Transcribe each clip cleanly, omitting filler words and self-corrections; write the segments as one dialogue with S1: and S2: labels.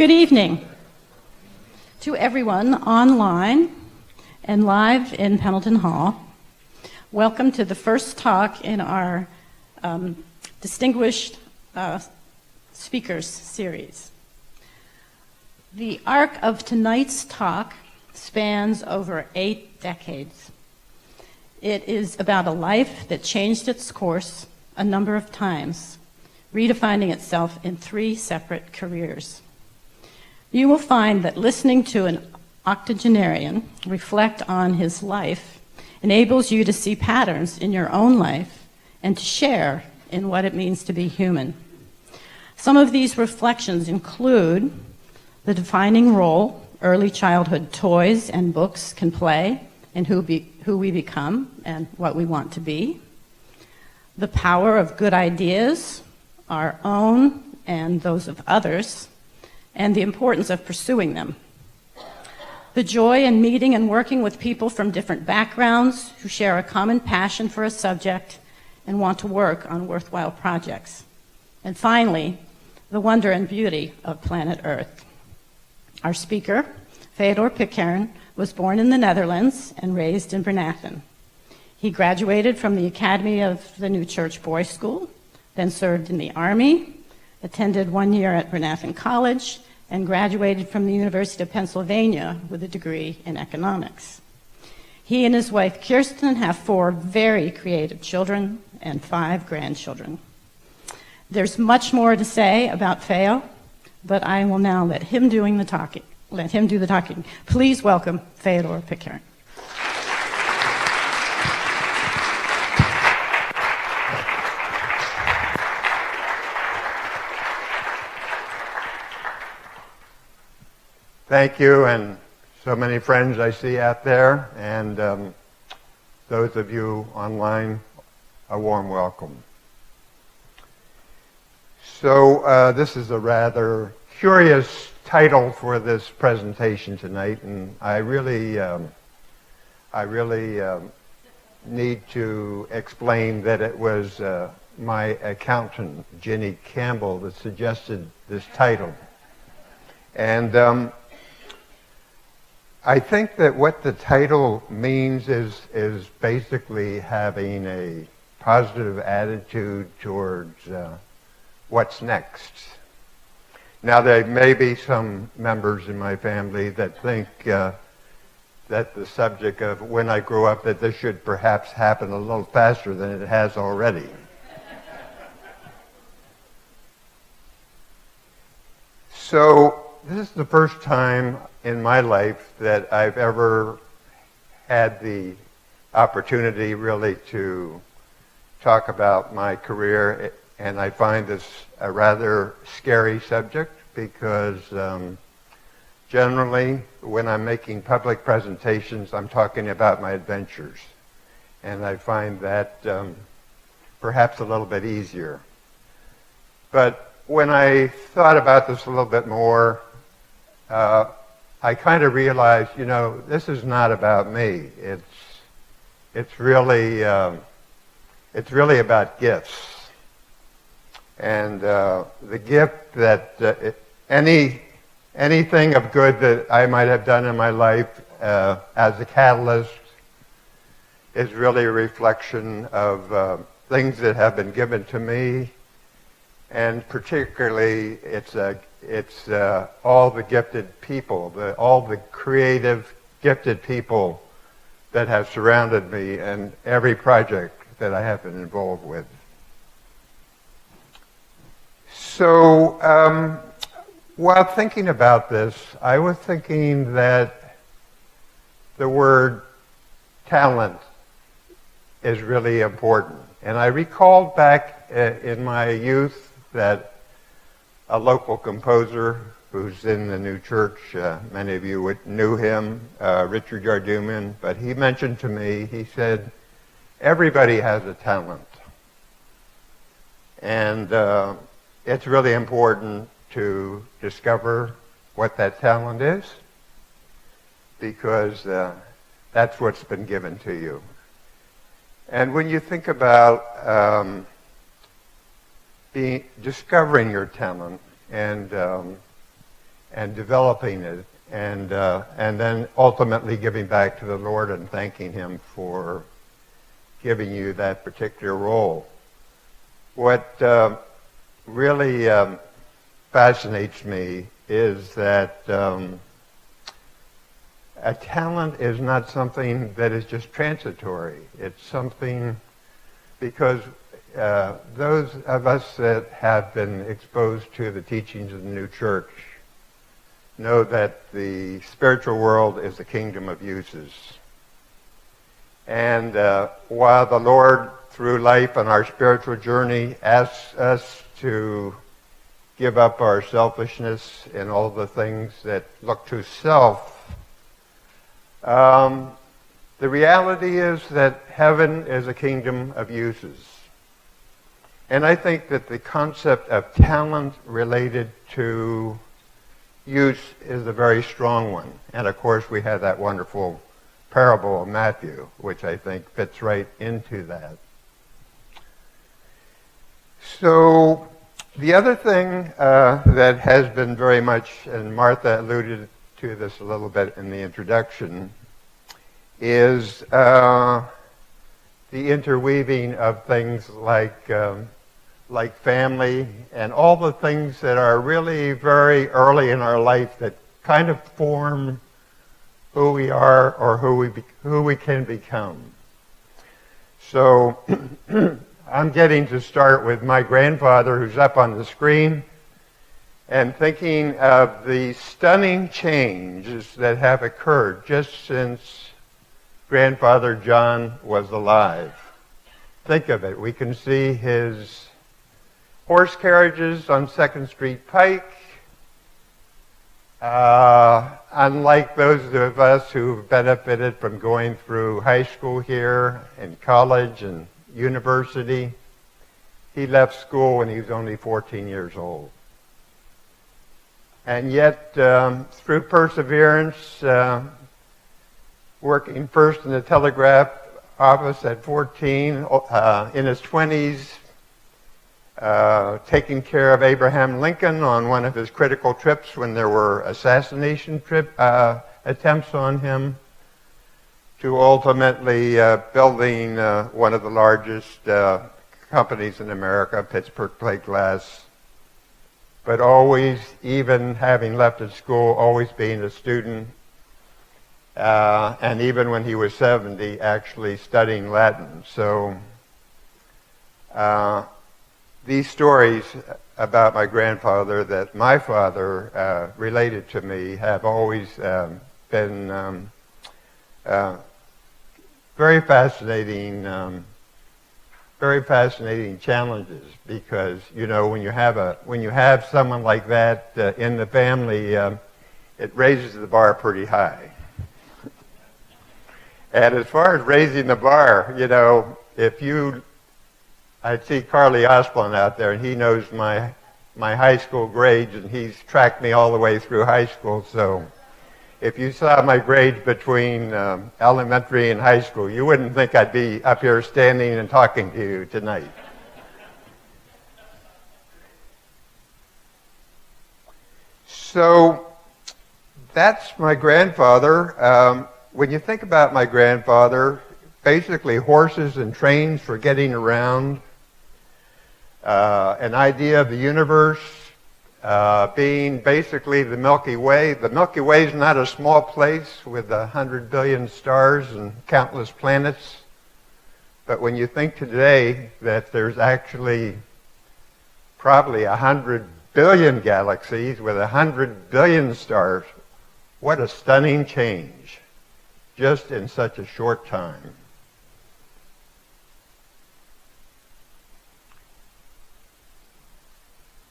S1: Good evening to everyone online and live in Pendleton Hall. Welcome to the first talk in our distinguished speakers series. The arc of tonight's talk spans over 8 decades. It is about a life that changed its course a number of times, redefining itself in 3 separate careers. You will find that listening to an octogenarian reflect on his life enables you to see patterns in your own life and to share in what it means to be human. Some of these reflections include the defining role early childhood toys and books can play in who we become and what we want to be, the power of good ideas, our own and those of others, and the importance of pursuing them. The joy in meeting and working with people from different backgrounds who share a common passion for a subject and want to work on worthwhile projects. And finally, the wonder and beauty of planet Earth. Our speaker, Feo Pitcairn, was born in the Netherlands and raised in Bryn. He graduated from the Academy of the New Church Boys School, then served in the Army, attended 1 year at Bryn College, and graduated from the University of Pennsylvania with a degree in economics. He and his wife Kirsten have 4 very creative children and 5 grandchildren. There's much more to say about Feo, but I will now let him do the talking. Please welcome Feo Pitcairn.
S2: Thank you, and so many friends I see out there, and those of you online, a warm welcome. So this is a rather curious title for this presentation tonight, and I really need to explain that it was my accountant, Ginny Campbell, that suggested this title. And I think that what the title means is basically having a positive attitude towards what's next. Now, there may be some members in my family that think that the subject of when I grow up, that this should perhaps happen a little faster than it has already. So, this is the first time in my life that I've ever had the opportunity really to talk about my career, and I find this a rather scary subject because generally when I'm making public presentations, I'm talking about my adventures, and I find that perhaps a little bit easier. But when I thought about this a little bit more, I kind of realized, this is not about me. It's really about gifts, and the gift that anything of good that I might have done in my life as a catalyst is really a reflection of things that have been given to me, and particularly it's all the gifted people, all the creative, gifted people that have surrounded me and every project that I have been involved with. So, while thinking about this, I was thinking that the word talent is really important. And I recalled back in my youth that a local composer who's in the new church, many of you knew him, Richard Yarduman, but he mentioned to me, he said, everybody has a talent. And it's really important to discover what that talent is, because that's what's been given to you. And when you think about discovering your talent and and developing it, and then ultimately giving back to the Lord and thanking Him for giving you that particular role. What really fascinates me is that a talent is not something that is just transitory. It's something because those of us that have been exposed to the teachings of the new church know that the spiritual world is the kingdom of uses. And while the Lord, through life and our spiritual journey, asks us to give up our selfishness and all the things that look to self, the reality is that heaven is a kingdom of uses. And I think that the concept of talent related to use is a very strong one. And of course we have that wonderful parable of Matthew, which I think fits right into that. So the other thing that has been very much, and Martha alluded to this a little bit in the introduction, is the interweaving of things like family and all the things that are really very early in our life that kind of form who we are or who we can become. So I'm getting to start with my grandfather, who's up on the screen, and thinking of the stunning changes that have occurred just since Grandfather John was alive. Think of it. We can see his horse carriages on 2nd Street Pike. Unlike those of us who've benefited from going through high school here and college and university, he left school when he was only 14 years old. And yet, through perseverance, working first in the telegraph office at 14, in his 20s, taking care of Abraham Lincoln on one of his critical trips when there were assassination attempts on him, to ultimately building one of the largest companies in America, Pittsburgh Plate Glass, but always, even having left at school, always being a student, and even when he was 70, actually studying Latin. So these stories about my grandfather that my father related to me have always been very fascinating challenges, because when you have someone like that in the family, it raises the bar pretty high. And as far as raising the bar, I see Carly Osplund out there, and he knows my high school grades, and he's tracked me all the way through high school. So if you saw my grades between elementary and high school, you wouldn't think I'd be up here standing and talking to you tonight. So that's my grandfather. When you think about my grandfather, basically horses and trains for getting around, an idea of the universe being basically the Milky Way. The Milky Way is not a small place with 100 billion stars and countless planets. But when you think today that there's actually probably 100 billion galaxies with 100 billion stars, what a stunning change just in such a short time.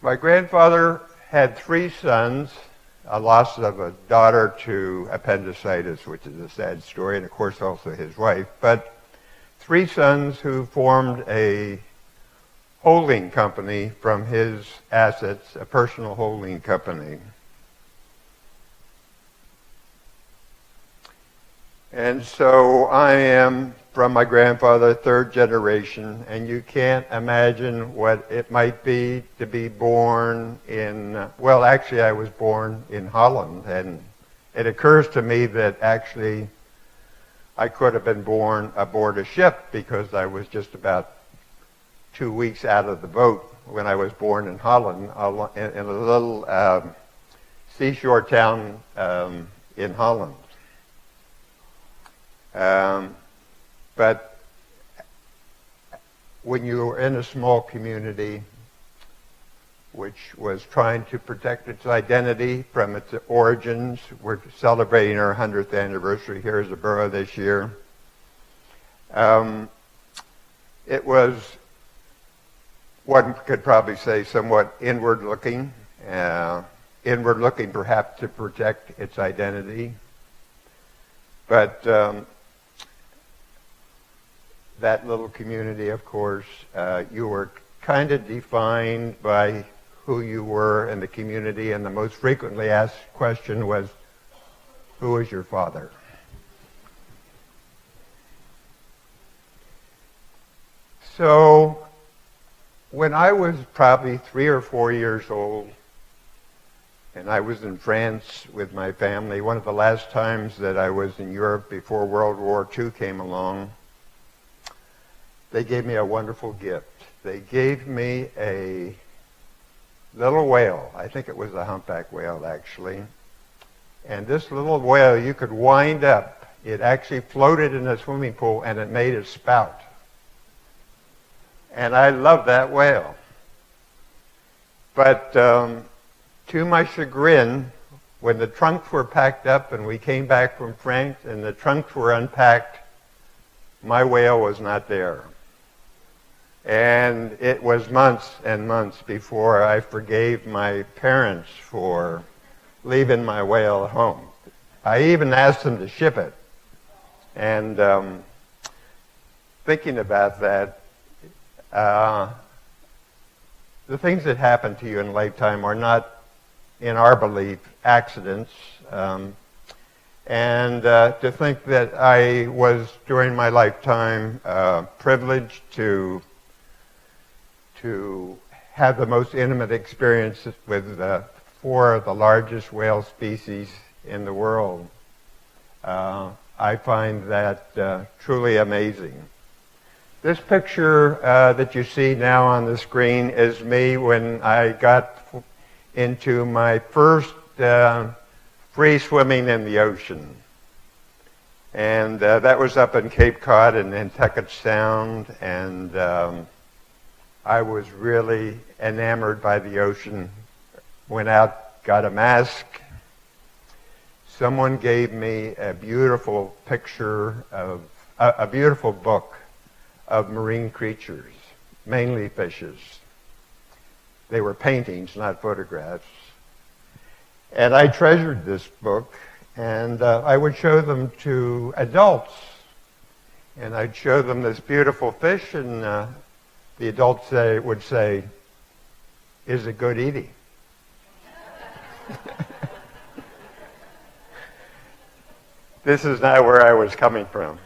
S2: My grandfather had 3 sons, a loss of a daughter to appendicitis, which is a sad story, and of course also his wife, but 3 sons who formed a holding company from his assets, a personal holding company. And so I am from my grandfather, third generation, and you can't imagine what it might be to be born in, well, actually I was born in Holland, and it occurs to me that actually I could have been born aboard a ship because I was just about 2 weeks out of the boat when I was born in Holland, in a little seashore town in Holland. But when you were in a small community which was trying to protect its identity from its origins, we're celebrating our 100th anniversary here as a borough this year. It was, one could probably say, somewhat inward-looking perhaps to protect its identity. But that little community, of course, you were kind of defined by who you were in the community, and the most frequently asked question was, who is your father? So when I was probably 3 or 4 years old, and I was in France with my family, one of the last times that I was in Europe before World War II came along, they gave me a wonderful gift. They gave me a little whale. I think it was a humpback whale, actually. And this little whale, you could wind up. It actually floated in a swimming pool, and it made a spout. And I love that whale. But to my chagrin, when the trunks were packed up and we came back from France and the trunks were unpacked, my whale was not there. And it was months and months before I forgave my parents for leaving my whale at home. I even asked them to ship it. And thinking about that, the things that happen to you in lifetime are not, in our belief, accidents. And to think that I was, during my lifetime, privileged to have the most intimate experiences with 4 of the largest whale species in the world. I find that truly amazing. This picture that you see now on the screen is me when I got into my first free swimming in the ocean. And that was up in Cape Cod and Nantucket Sound, and I was really enamored by the ocean. Went out, got a mask. Someone gave me a beautiful picture of, a beautiful book of marine creatures, mainly fishes. They were paintings, not photographs. And I treasured this book, and I would show them to adults. And I'd show them this beautiful fish, and the adults would say, "Is it good eating?" This is not where I was coming from.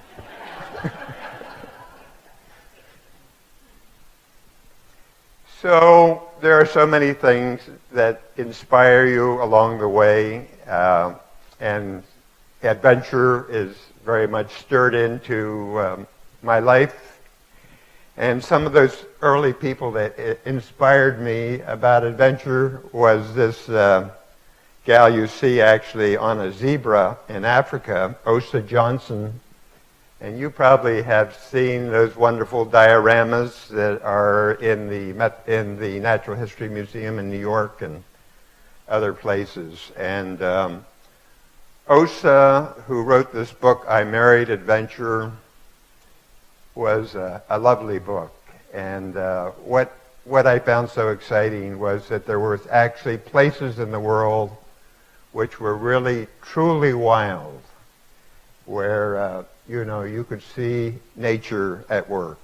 S2: So there are so many things that inspire you along the way, and adventure is very much stirred into my life. And some of those early people that inspired me about adventure was this gal you see actually on a zebra in Africa, Osa Johnson. And you probably have seen those wonderful dioramas that are in the Natural History Museum in New York and other places. And Osa, who wrote this book, I Married Adventure, was a lovely book. And what I found so exciting was that there were actually places in the world which were really, truly wild, where you could see nature at work.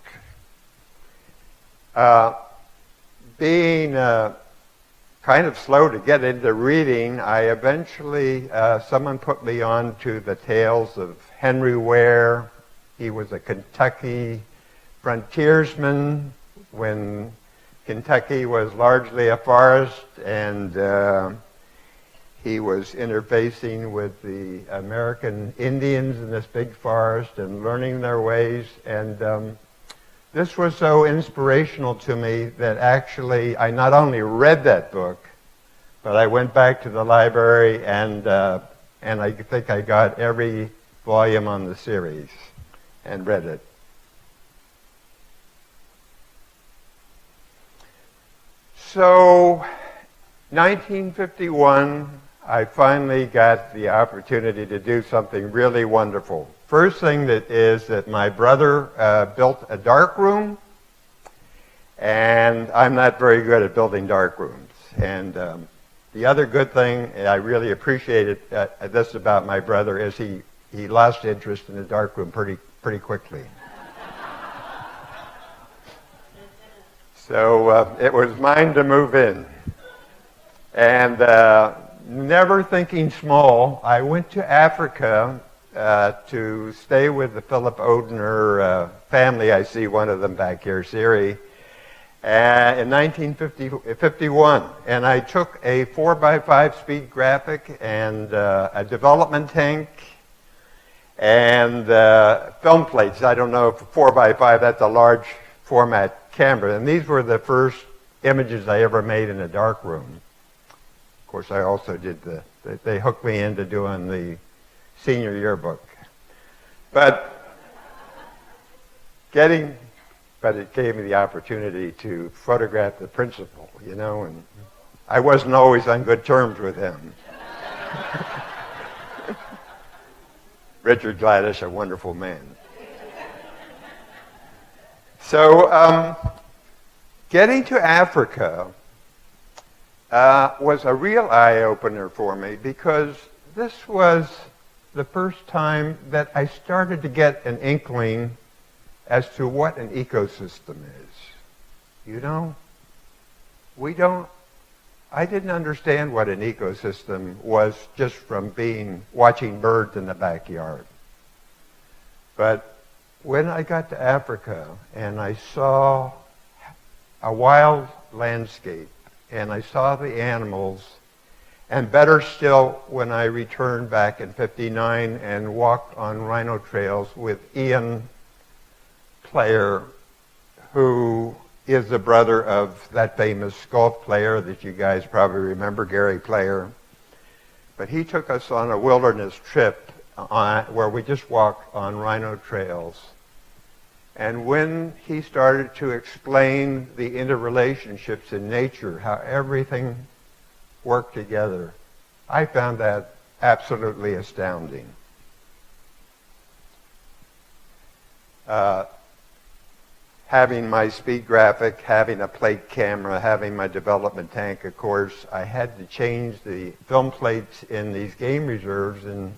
S2: Being kind of slow to get into reading, I eventually, someone put me on to the tales of Henry Ware He was a Kentucky frontiersman when Kentucky was largely a forest, and he was interfacing with the American Indians in this big forest and learning their ways. And this was so inspirational to me that actually I not only read that book, but I went back to the library and I think I got every volume on the series and read it. So, 1951, I finally got the opportunity to do something really wonderful. First thing that my brother built a dark room, and I'm not very good at building dark rooms. And the other good thing, and I really appreciated this about my brother, is he lost interest in the dark room pretty quickly. So it was mine to move in. And never thinking small, I went to Africa to stay with the Philip Odener family. I see one of them back here, Siri, in 1951. And I took a 4x5 speed graphic and a development tank and film plates. I don't know if 4x5, that's a large format camera. And these were the first images I ever made in a dark room. Of course, I also did they hooked me into doing the senior yearbook. But it gave me the opportunity to photograph the principal, and I wasn't always on good terms with him. Richard Gladys, a wonderful man. So, getting to Africa was a real eye-opener for me, because this was the first time that I started to get an inkling as to what an ecosystem is. I didn't understand what an ecosystem was just from watching birds in the backyard. But when I got to Africa and I saw a wild landscape and I saw the animals, and better still, when I returned back in '59 and walked on rhino trails with Ian Player, who is the brother of that famous golf player that you guys probably remember, Gary Player. But he took us on a wilderness trip where we just walked on rhino trails. And when he started to explain the interrelationships in nature, how everything worked together, I found that absolutely astounding. Having my speed graphic, having a plate camera, having my development tank, of course, I had to change the film plates in these game reserves, and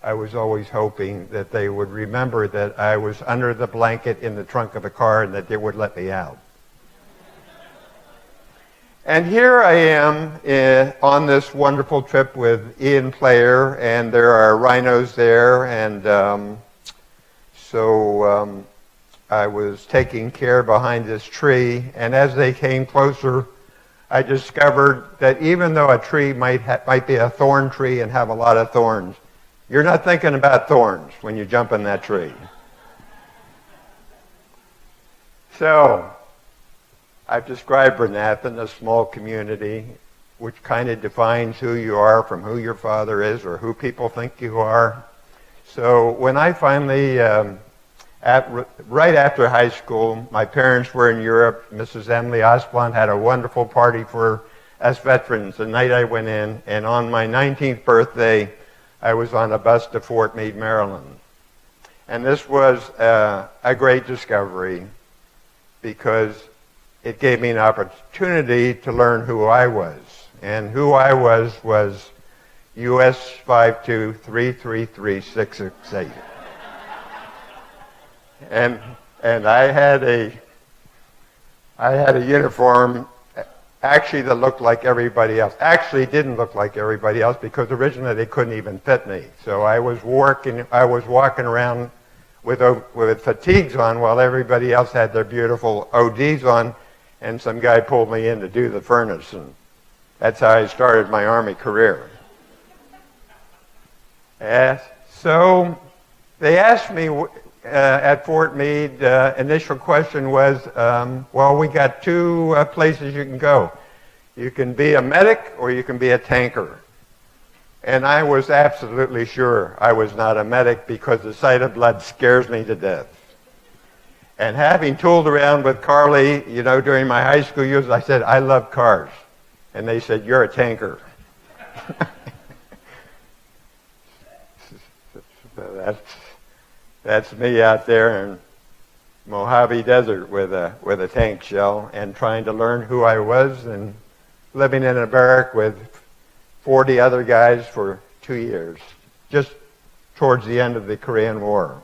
S2: I was always hoping that they would remember that I was under the blanket in the trunk of a car and that they would let me out. And here I am on this wonderful trip with Ian Player, and there are rhinos there, and so I was taking care behind this tree, and as they came closer, I discovered that even though a tree might be a thorn tree and have a lot of thorns, you're not thinking about thorns when you jump in that tree. So, I've described Bryn, a small community, which kind of defines who you are from who your father is or who people think you are. So when I finally, right after high school, my parents were in Europe. Mrs. Emily Osblond had a wonderful party for us veterans the night I went in, and on my 19th birthday, I was on a bus to Fort Meade, Maryland. And this was a great discovery because it gave me an opportunity to learn who I was. And who I was US 52333668. And I had a uniform actually that looked like everybody else. Actually didn't look like everybody else because originally they couldn't even fit me. So I was walking around with fatigues on while everybody else had their beautiful ODs on, and some guy pulled me in to do the furnace, and that's how I started my Army career. So they asked me at Fort Meade, initial question was, well, we got two places you can go. You can be a medic or you can be a tanker. And I was absolutely sure I was not a medic because the sight of blood scares me to death. And having tooled around with Carly, during my high school years, I said, I love cars. And they said, you're a tanker. That's me out there in Mojave Desert with a tank shell and trying to learn who I was and living in a barrack with 40 other guys for 2 years, just towards the end of the Korean War.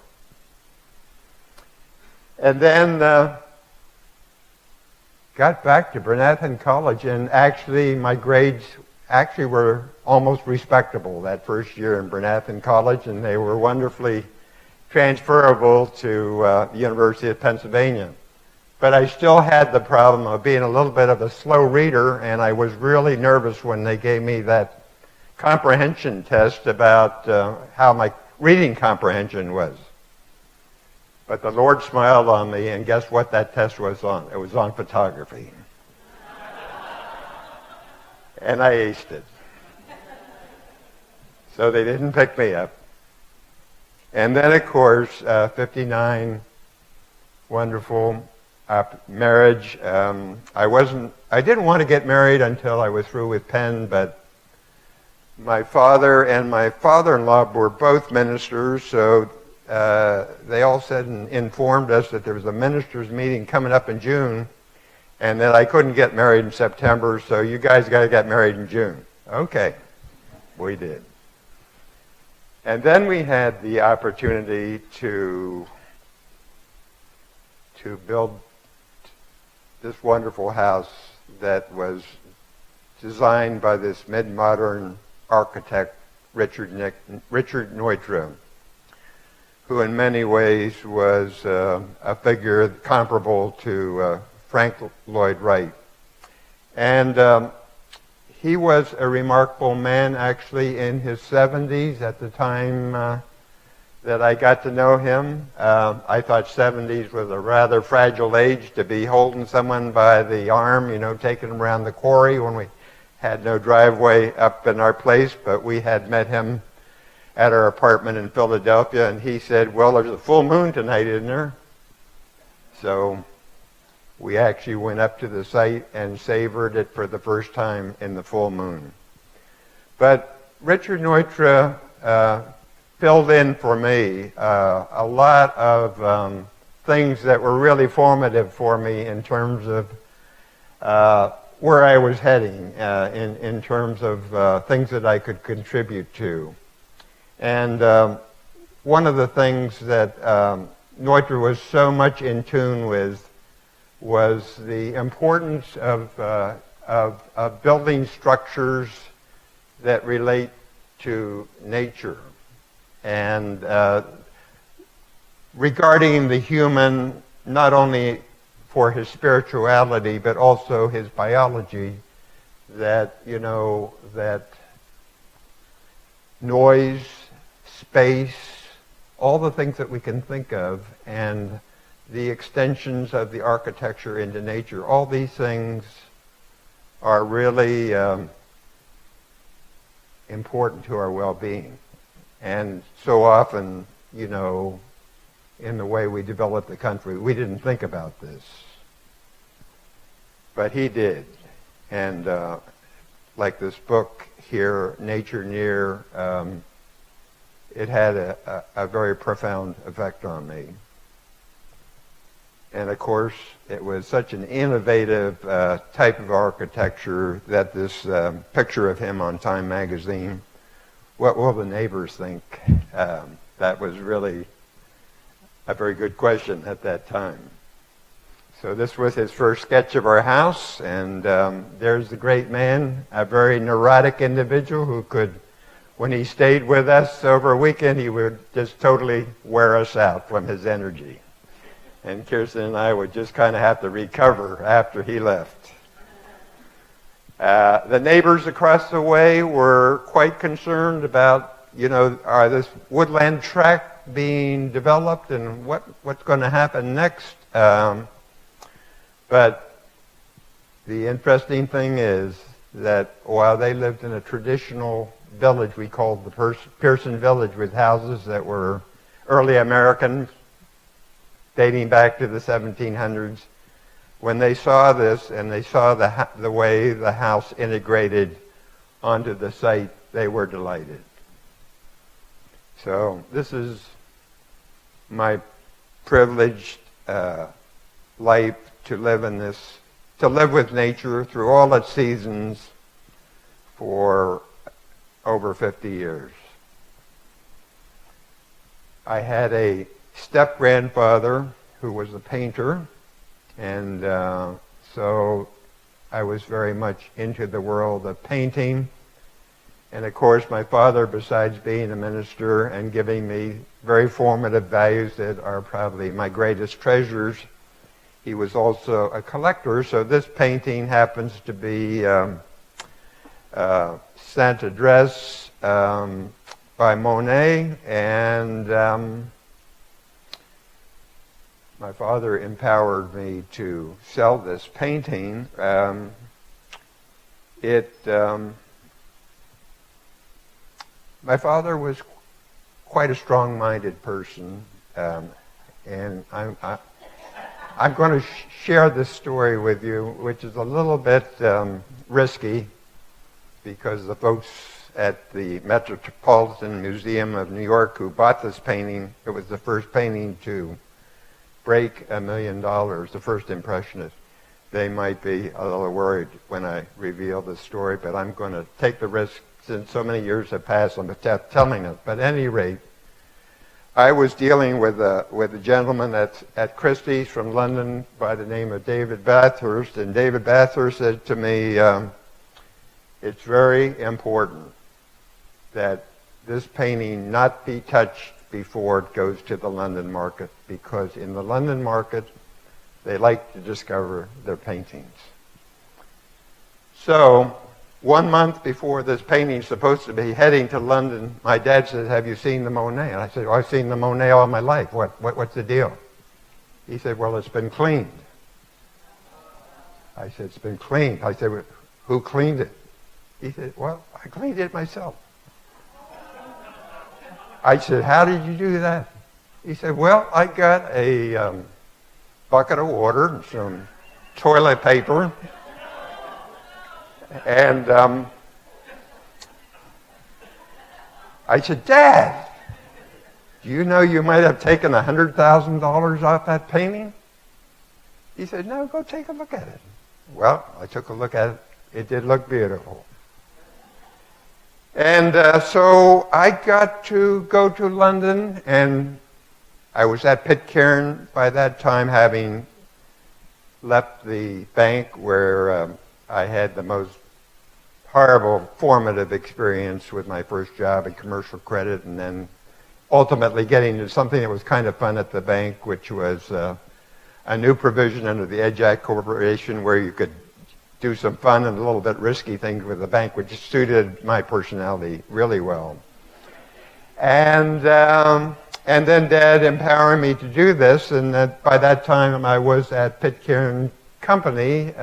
S2: And then got back to Bryn College, and actually my grades were almost respectable that first year in Bryn College, and they were wonderfully transferable to the University of Pennsylvania. But I still had the problem of being a little bit of a slow reader, and I was really nervous when they gave me that comprehension test about how my reading comprehension was. But the Lord smiled on me, and guess what that test was on? It was on photography. And I aced it. So they didn't pick me up. And then, of course, 59, wonderful marriage. I didn't want to get married until I was through with Penn, but my father and my father-in-law were both ministers, so they all said and informed us that there was a ministers' meeting coming up in June, and that I couldn't get married in September, so you guys got to get married in June. Okay, we did. And then we had the opportunity to build this wonderful house that was designed by this mid-modern architect, Richard Neutra, who in many ways was a figure comparable to Frank Lloyd Wright. And he was a remarkable man, actually in his 70s at the time that I got to know him. I thought 70s was a rather fragile age to be holding someone by the arm, taking him around the quarry when we had no driveway up in our place, but we had met him at our apartment in Philadelphia, and he said, well, there's a full moon tonight, isn't there? So we actually went up to the site and savored it for the first time in the full moon. But Richard Neutra filled in for me a lot of things that were really formative for me in terms of where I was heading, in terms of things that I could contribute to. And one of the things that Neutra was so much in tune with was the importance of building structures that relate to nature. And regarding the human, not only for his spirituality, but also his biology, that, that noise, space, all the things that we can think of, and the extensions of the architecture into nature, all these things are really important to our well-being. And so often, in the way we developed the country, we didn't think about this. But he did. And like this book here, Nature Near, it had a very profound effect on me. And of course, it was such an innovative type of architecture that this picture of him on Time magazine, what will the neighbors think? That was really a very good question at that time. So this was his first sketch of our house, and there's the great man, a very neurotic individual who could, when he stayed with us over a weekend, he would just totally wear us out from his energy. And Kirsten and I would just kind of have to recover after he left. The neighbors across the way were quite concerned about, this woodland tract being developed and what's going to happen next. But the interesting thing is that while they lived in a traditional village we called the Pearson Village, with houses that were early American, dating back to the 1700s, when they saw this and they saw the way the house integrated onto the site, they were delighted. So this is my privileged life to live with nature through all its seasons for over 50 years. I had a step-grandfather who was a painter, and so I was very much into the world of painting. And of course, my father, besides being a minister and giving me very formative values that are probably my greatest treasures, he was also a collector. So this painting happens to be Santa Dress by Monet, and my father empowered me to sell this painting. My father was quite a strong-minded person, and I'm going to share this story with you, which is a little bit risky, because the folks at the Metropolitan Museum of New York who bought this painting, it was the first painting to break $1 million, the first impressionist. They might be a little worried when I reveal this story, but I'm going to take the risk since so many years have passed on telling it. But at any rate, I was dealing with a gentleman at Christie's from London by the name of David Bathurst, and David Bathurst said to me, it's very important that this painting not be touched before it goes to the London market, because in the London market, they like to discover their paintings. So, 1 month before this painting's supposed to be heading to London, my dad says, have you seen the Monet? And I said, I've seen the Monet all my life. What's the deal? He said, well, it's been cleaned. I said, it's been cleaned. I said, who cleaned it? He said, well, I cleaned it myself. I said, how did you do that? He said, well, I got a bucket of water and some toilet paper, and I said, Dad, do you know you might have taken $100,000 off that painting? He said, no, go take a look at it. Well, I took a look at it. It did look beautiful. And so I got to go to London, and I was at Pitcairn by that time, having left the bank where I had the most horrible formative experience with my first job in commercial credit, and then ultimately getting to something that was kind of fun at the bank, which was a new provision under the EDGE Act Corporation where you could do some fun and a little bit risky things with the bank, which suited my personality really well. And then Dad empowering me to do this, and by that time I was at Pitcairn Company.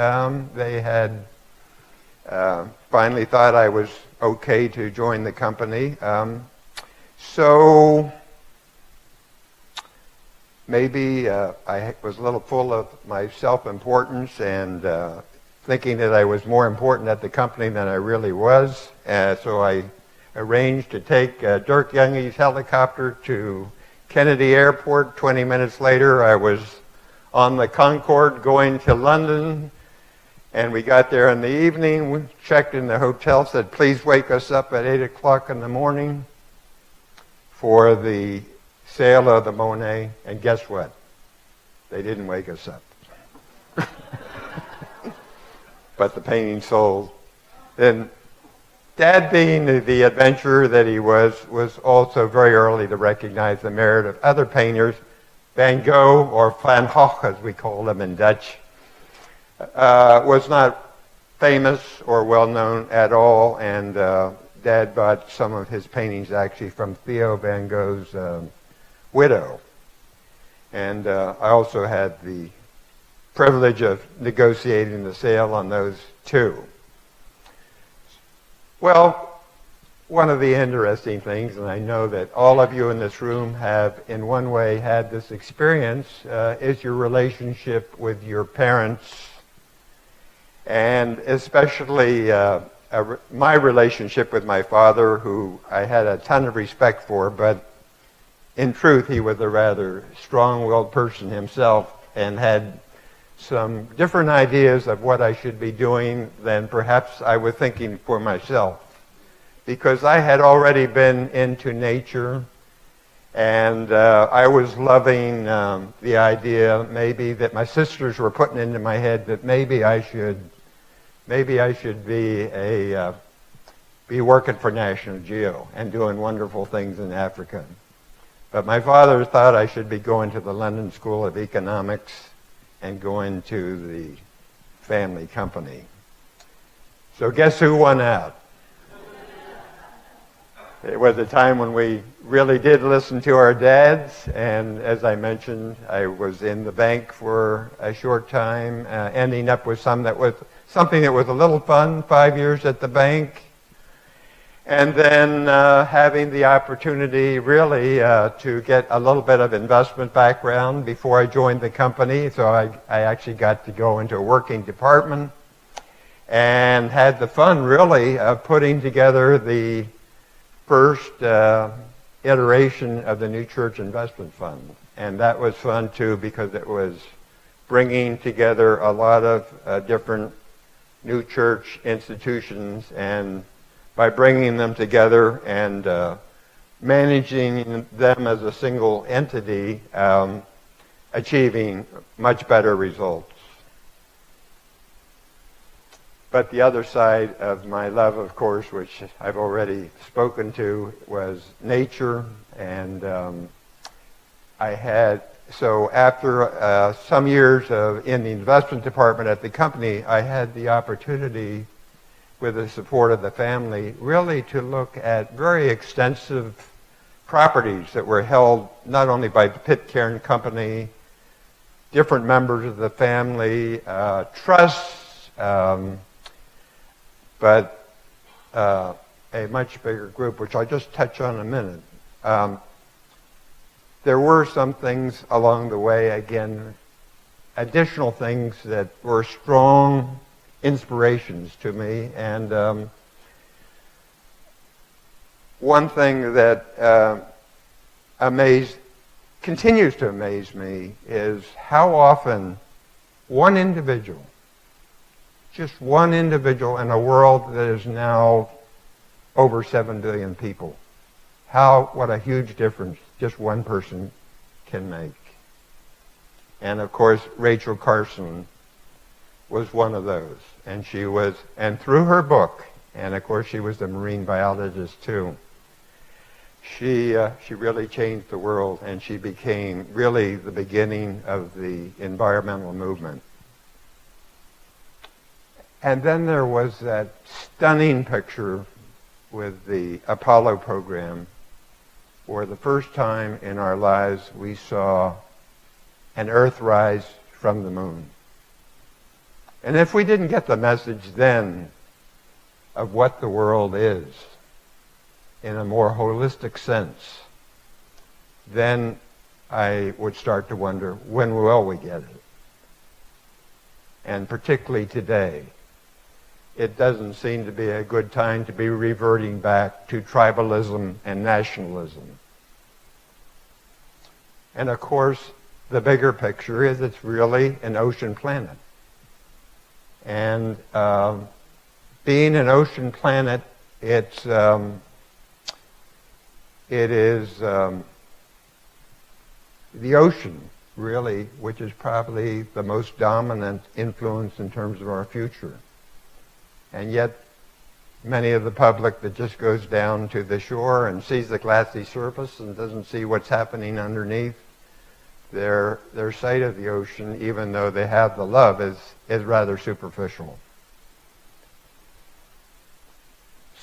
S2: They had finally thought I was okay to join the company. So maybe I was a little full of my self-importance and thinking that I was more important at the company than I really was. So I arranged to take Dirk Youngie's helicopter to Kennedy Airport. 20 minutes later, I was on the Concorde going to London, and we got there in the evening. We checked in the hotel, said, please wake us up at 8 o'clock in the morning for the sale of the Monet. And guess what? They didn't wake us up. But the painting sold. Then Dad, being the adventurer that he was also very early to recognize the merit of other painters. Van Gogh, or Van Gogh as we call them in Dutch, was not famous or well known at all, and Dad bought some of his paintings actually from Theo Van Gogh's widow. And I also had the privilege of negotiating the sale on those too. Well, one of the interesting things, and I know that all of you in this room have in one way had this experience, is your relationship with your parents, and especially my relationship with my father, who I had a ton of respect for, but in truth he was a rather strong-willed person himself and had some different ideas of what I should be doing than perhaps I was thinking for myself. Because I had already been into nature, and I was loving the idea maybe that my sisters were putting into my head that maybe I should be working for National Geo and doing wonderful things in Africa. But my father thought I should be going to the London School of Economics and going to the family company. So guess who won out? It was a time when we really did listen to our dads, and as I mentioned, I was in the bank for a short time, ending up with something that was a little fun, 5 years at the bank, and then having the opportunity really to get a little bit of investment background before I joined the company. So I actually got to go into a working department and had the fun really of putting together the first iteration of the New Church Investment Fund. And that was fun too, because it was bringing together a lot of different new church institutions, and by bringing them together and managing them as a single entity, achieving much better results. But the other side of my love, of course, which I've already spoken to, was nature. And so after some years in the investment department at the company, I had the opportunity, with the support of the family, really to look at very extensive properties that were held not only by the Pitcairn Company, different members of the family, trusts, but a much bigger group, which I'll just touch on in a minute. There were some things along the way, again, additional things that were strong inspirations to me. And one thing that continues to amaze me is how often one individual, just one individual in a world that is now over 7 billion people, what a huge difference just one person can make. And of course, Rachel Carson was one of those. And and through her book, and of course she was a marine biologist too, she really changed the world, and she became really the beginning of the environmental movement. And then there was that stunning picture with the Apollo program, where the first time in our lives we saw an Earth rise from the moon. And if we didn't get the message then of what the world is in a more holistic sense, then I would start to wonder, when will we get it? And particularly today, it doesn't seem to be a good time to be reverting back to tribalism and nationalism. And of course, the bigger picture is it's really an ocean planet. And being an ocean planet, it is the ocean, really, which is probably the most dominant influence in terms of our future. And yet, many of the public that just goes down to the shore and sees the glassy surface and doesn't see what's happening underneath. Their sight of the ocean, even though they have the love, is rather superficial.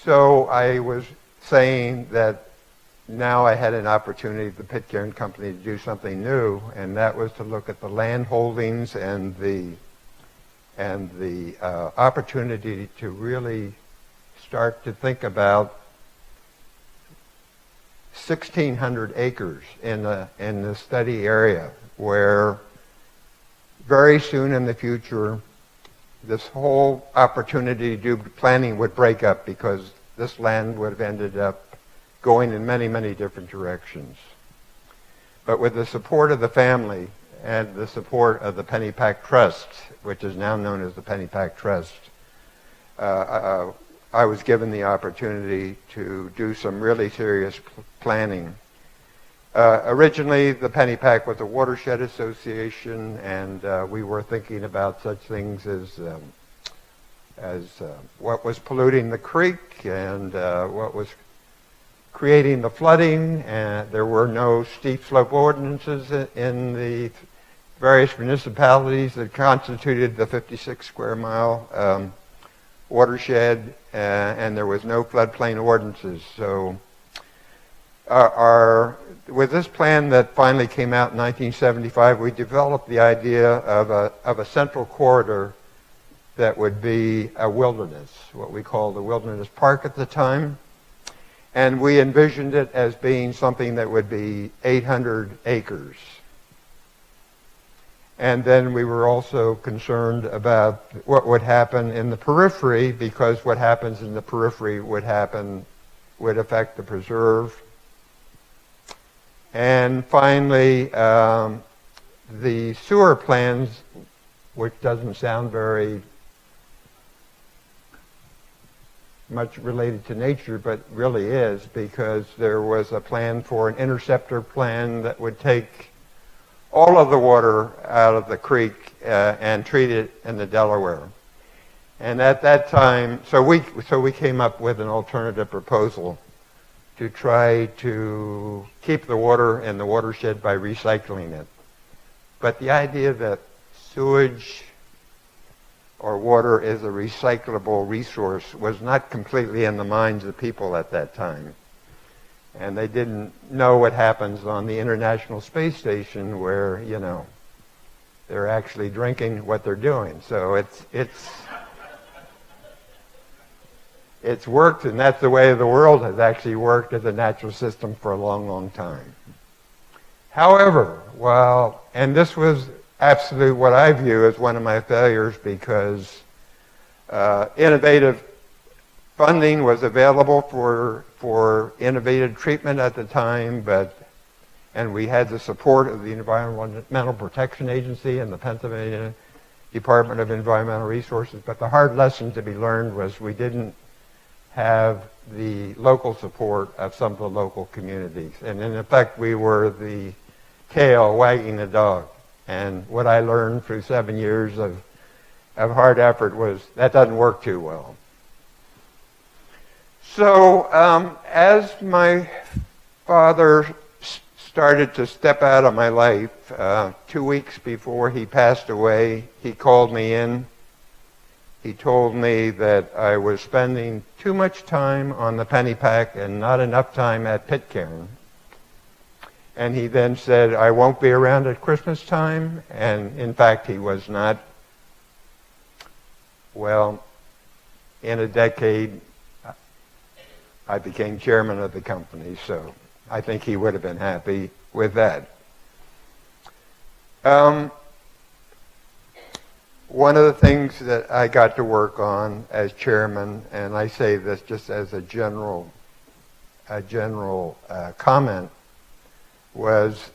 S2: So I was saying that now I had an opportunity at the Pitcairn Company to do something new, and that was to look at the land holdings and the opportunity to really start to think about 1,600 acres in the study area, where very soon in the future this whole opportunity to do planning would break up, because this land would have ended up going in many, many different directions. But with the support of the family and the support of the Pennypack Trust, which is now known as the Pennypack Trust, I was given the opportunity to do some really serious planning. Originally, the Pennypack was a watershed association, and we were thinking about such things as what was polluting the creek and what was creating the flooding. And there were no steep slope ordinances in the various municipalities that constituted the 56 square mile watershed, and there was no floodplain ordinances. So with this plan that finally came out in 1975, we developed the idea of a central corridor that would be a wilderness, what we called the Wilderness Park at the time. And we envisioned it as being something that would be 800 acres. And then we were also concerned about what would happen in the periphery, because what happens in the periphery would affect the preserve. And finally, the sewer plans, which doesn't sound very much related to nature, but really is, because there was a plan for an interceptor plan that would take all of the water out of the creek and treat it in the Delaware. And at that time, so we came up with an alternative proposal to try to keep the water in the watershed by recycling it. But the idea that sewage or water is a recyclable resource was not completely in the minds of people at that time. And they didn't know what happens on the International Space Station, where, you know, they're actually drinking what they're doing. So it's worked, and that's the way the world has actually worked as a natural system for a long, long time. However, and this was absolutely what I view as one of my failures, because innovative funding was available for innovative treatment at the time, and we had the support of the Environmental Protection Agency and the Pennsylvania Department of Environmental Resources, but the hard lesson to be learned was we didn't have the local support of some of the local communities. And in effect, we were the tail wagging the dog. And what I learned through 7 years of hard effort was that doesn't work too well. So as my father started to step out of my life, 2 weeks before he passed away, he called me in. He told me that I was spending too much time on the Pennypack and not enough time at Pitcairn. And he then said, I won't be around at Christmas time. And in fact, he was not. Well, in a decade, I became chairman of the company, so I think he would have been happy with that. One of the things that I got to work on as chairman, and I say this just as a general comment, was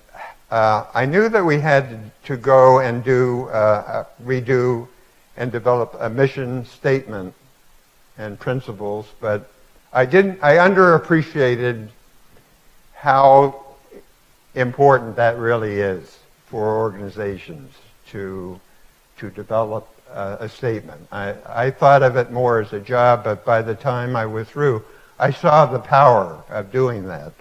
S2: I knew that we had to go and redo and develop a mission statement and principles, but I underappreciated how important that really is for organizations to develop a statement. I thought of it more as a job, but by the time I was through, I saw the power of doing that.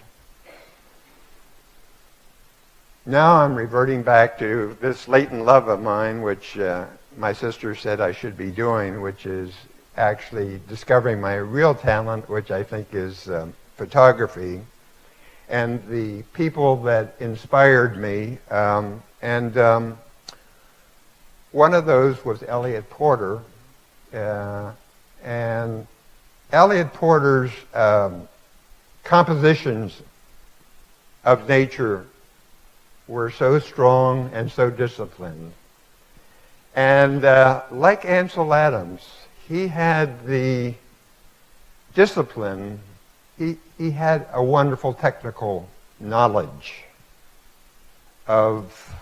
S2: Now I'm reverting back to this latent love of mine, which my sister said I should be doing, which is actually discovering my real talent, which I think is photography, and the people that inspired me. One of those was Elliot Porter, and Elliot Porter's compositions of nature were so strong and so disciplined. And like Ansel Adams, he had the discipline, he had a wonderful technical knowledge of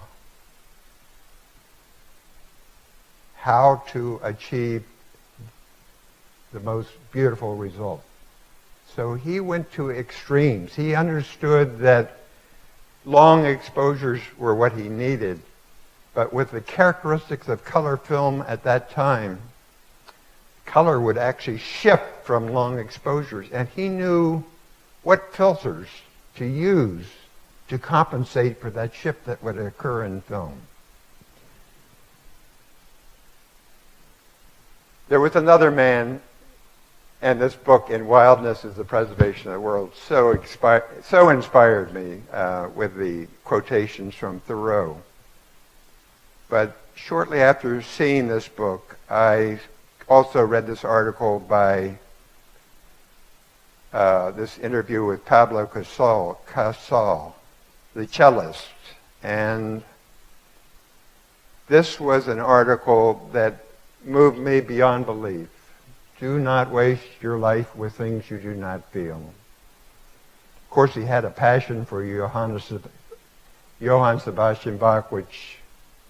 S2: how to achieve the most beautiful result. So he went to extremes. He understood that long exposures were what he needed, but with the characteristics of color film at that time, color would actually shift from long exposures, and he knew what filters to use to compensate for that shift that would occur in film. There was another man, and this book, In Wildness is the Preservation of the World, so inspired me with the quotations from Thoreau. But shortly after seeing this book, I also read this article by this interview with Pablo Cousteau, the cellist. And this was an article that moved me beyond belief. Do not waste your life with things you do not feel. Of course, he had a passion for Johann Sebastian Bach, which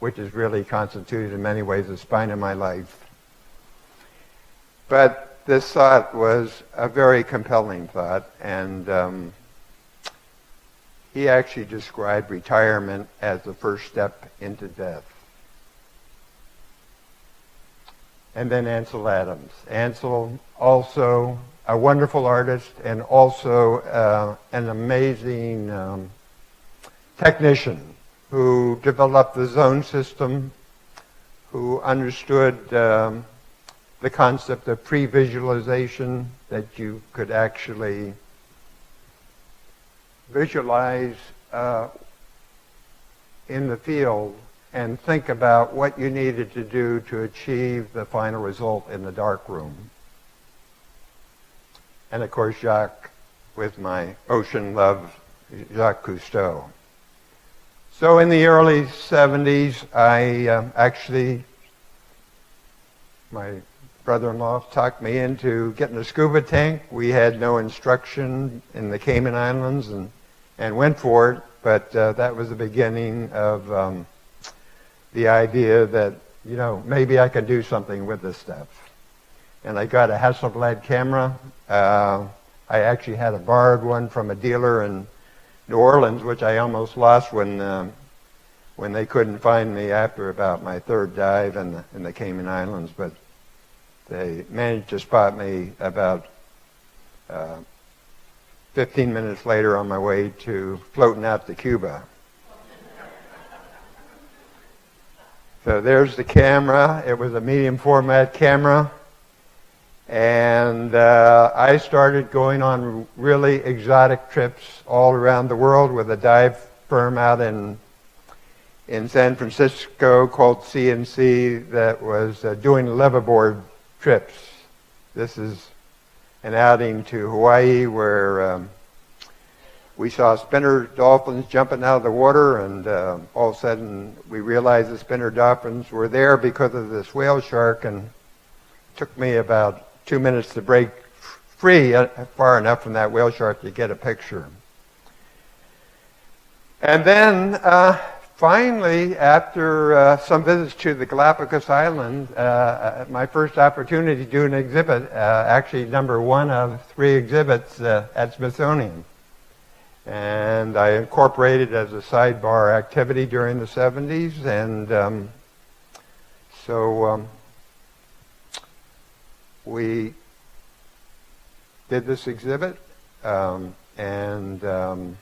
S2: is really constituted in many ways the spine of my life. But this thought was a very compelling thought, and he actually described retirement as the first step into death. And then Ansel Adams. Ansel, also a wonderful artist and also an amazing technician who developed the zone system, who understood the concept of pre-visualization, that you could actually visualize in the field and think about what you needed to do to achieve the final result in the dark room. And of course, Jacques, with my ocean love, Jacques Cousteau. So in the early 70s, my brother-in-law talked me into getting a scuba tank. We had no instruction in the Cayman Islands and went for it, but that was the beginning of the idea that, maybe I could do something with this stuff. And I got a Hasselblad camera. I actually had a borrowed one from a dealer in New Orleans, which I almost lost when they couldn't find me after about my third dive in the Cayman Islands. But they managed to spot me about 15 minutes later on my way to floating out to Cuba. So there's the camera. It was a medium format camera. And I started going on really exotic trips all around the world with a dive firm out in San Francisco called CNC that was doing liveaboard trips. This is an outing to Hawaii where we saw spinner dolphins jumping out of the water, and all of a sudden we realized the spinner dolphins were there because of this whale shark, and it took me about 2 minutes to break free far enough from that whale shark to get a picture. And then finally, after some visits to the Galapagos Islands, my first opportunity to do an exhibit, actually number one of 3 exhibits at Smithsonian. And I incorporated it as a sidebar activity during the 70s, and so we did this exhibit, and of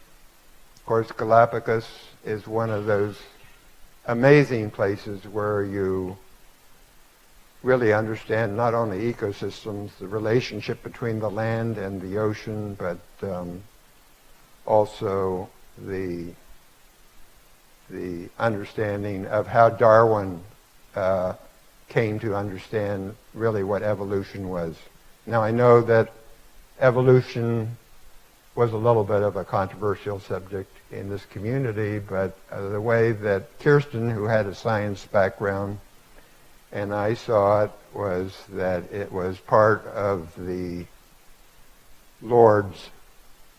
S2: course Galapagos is one of those amazing places where you really understand not only ecosystems, the relationship between the land and the ocean, but also the understanding of how Darwin came to understand really what evolution was. Now, I know that evolution was a little bit of a controversial subject in this community, but the way that Kirsten, who had a science background, and I saw it, was that it was part of the Lord's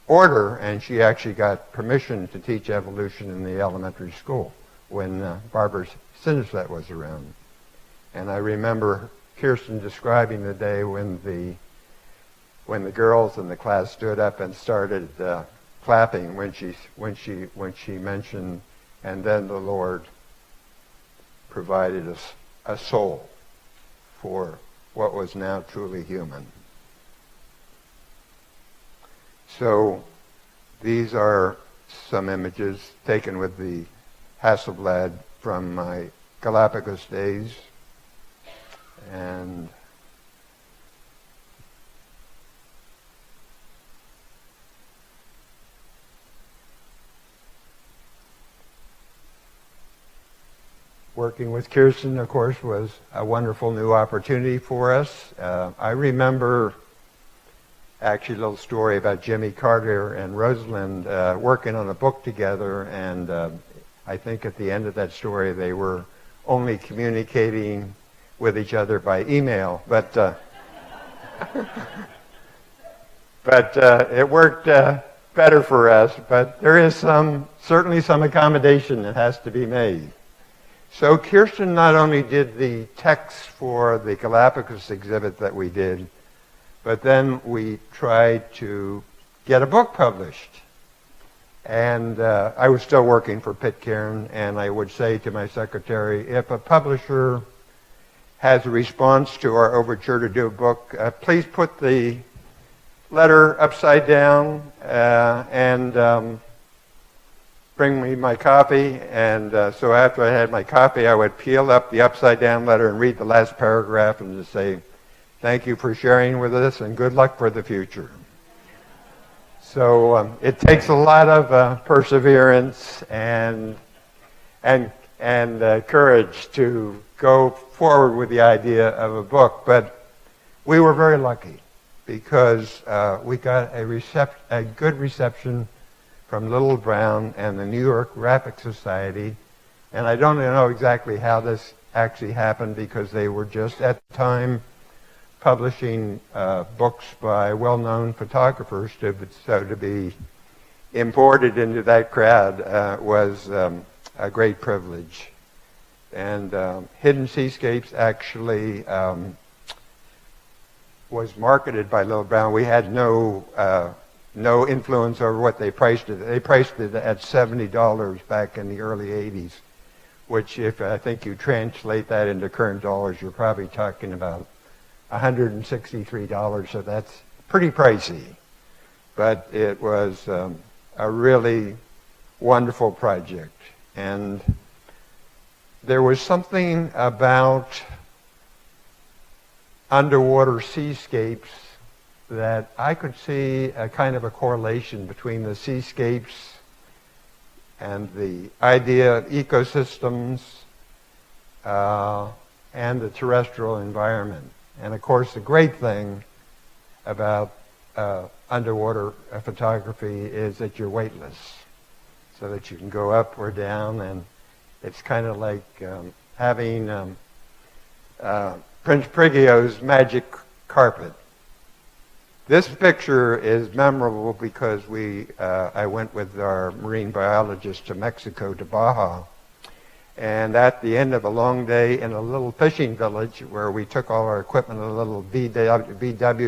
S2: order, and she actually got permission to teach evolution in the elementary school when Barbara Sinisset was around. And I remember Kirsten describing the day when the girls in the class stood up and started clapping when she mentioned, and then the Lord provided us a soul for what was now truly human. So these are some images taken with the Hasselblad from my Galapagos days, and working with Kirsten, of course, was a wonderful new opportunity for us. I remember actually a little story about Jimmy Carter and Rosalind working on a book together, and I think at the end of that story they were only communicating with each other by email, but it worked better for us. But there is certainly some accommodation that has to be made. So Kirsten not only did the text for the Galapagos exhibit that we did, but then we tried to get a book published. And I was still working for Pitcairn, and I would say to my secretary, if a publisher has a response to our overture to do a book, please put the letter upside down and bring me my copy. And so after I had my copy, I would peel up the upside down letter and read the last paragraph and just say, thank you for sharing with us and good luck for the future. So it takes a lot of perseverance and courage to go forward with the idea of a book. But we were very lucky because we got a good reception from Little Brown and the New York Graphic Society. And I don't know exactly how this actually happened because they were just at the time publishing books by well-known photographers. So to be imported into that crowd was a great privilege. And Hidden Seascapes actually was marketed by Little Brown. We had no influence over what they priced it. They priced it at $70 back in the early 80s, which if I think you translate that into current dollars, you're probably talking about $163, so that's pretty pricey. But it was a really wonderful project. And there was something about underwater seascapes that I could see a kind of a correlation between the seascapes and the idea of ecosystems and the terrestrial environment. And of course, the great thing about underwater photography is that you're weightless, so that you can go up or down, and it's kind of like having Prince Prigio's magic carpet. This picture is memorable because I went with our marine biologist to Mexico, to Baja, and at the end of a long day in a little fishing village where we took all our equipment, a little VW,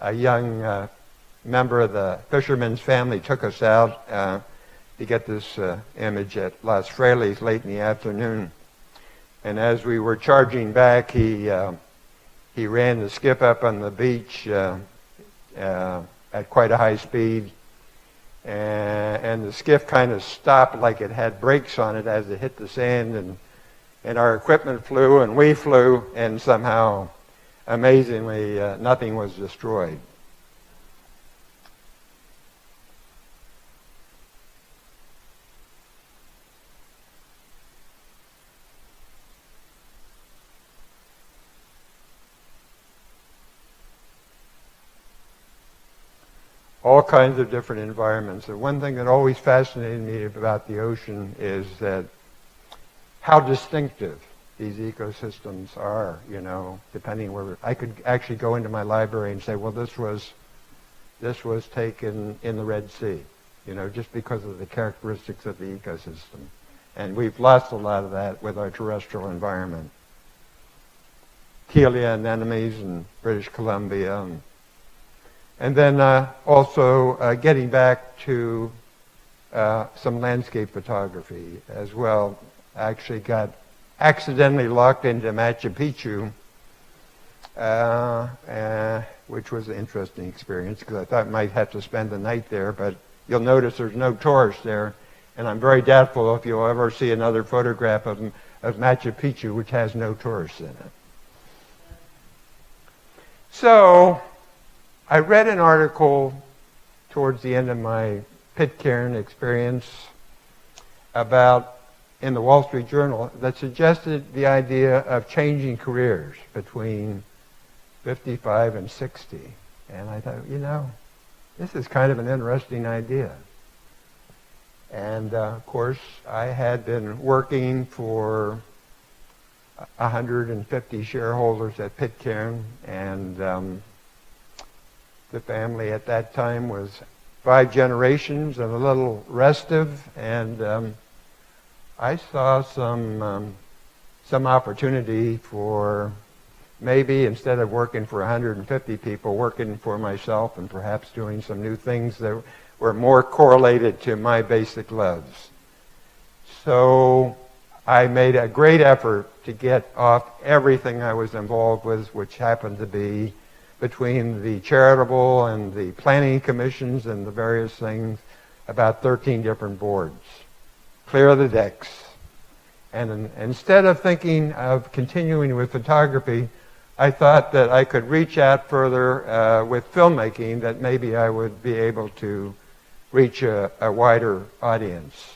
S2: a young member of the fisherman's family took us out to get this image at Las Frailes late in the afternoon. And as we were charging back, he ran the skiff up on the beach at quite a high speed. And the skiff kind of stopped like it had brakes on it as it hit the sand. And our equipment flew and we flew, and somehow, amazingly, nothing was destroyed. All kinds of different environments. The one thing that always fascinated me about the ocean is that how distinctive these ecosystems are, depending where. I could actually go into my library and say, well, this was taken in the Red Sea, just because of the characteristics of the ecosystem. And we've lost a lot of that with our terrestrial environment. Keelia anemones in British Columbia. And then also getting back to some landscape photography as well. I actually got accidentally locked into Machu Picchu, which was an interesting experience because I thought I might have to spend the night there, but you'll notice there's no tourists there, and I'm very doubtful if you'll ever see another photograph of Machu Picchu which has no tourists in it. So I read an article towards the end of my Pitcairn experience in the Wall Street Journal that suggested the idea of changing careers between 55 and 60. And I thought, this is kind of an interesting idea. And of course, I had been working for 150 shareholders at Pitcairn, and the family at that time was 5 generations and a little restive, and I saw some opportunity for maybe instead of working for 150 people, working for myself and perhaps doing some new things that were more correlated to my basic loves. So I made a great effort to get off everything I was involved with, which happened to be between the charitable and the planning commissions and the various things, about 13 different boards. Clear the decks. And instead of thinking of continuing with photography, I thought that I could reach out further with filmmaking, that maybe I would be able to reach a wider audience.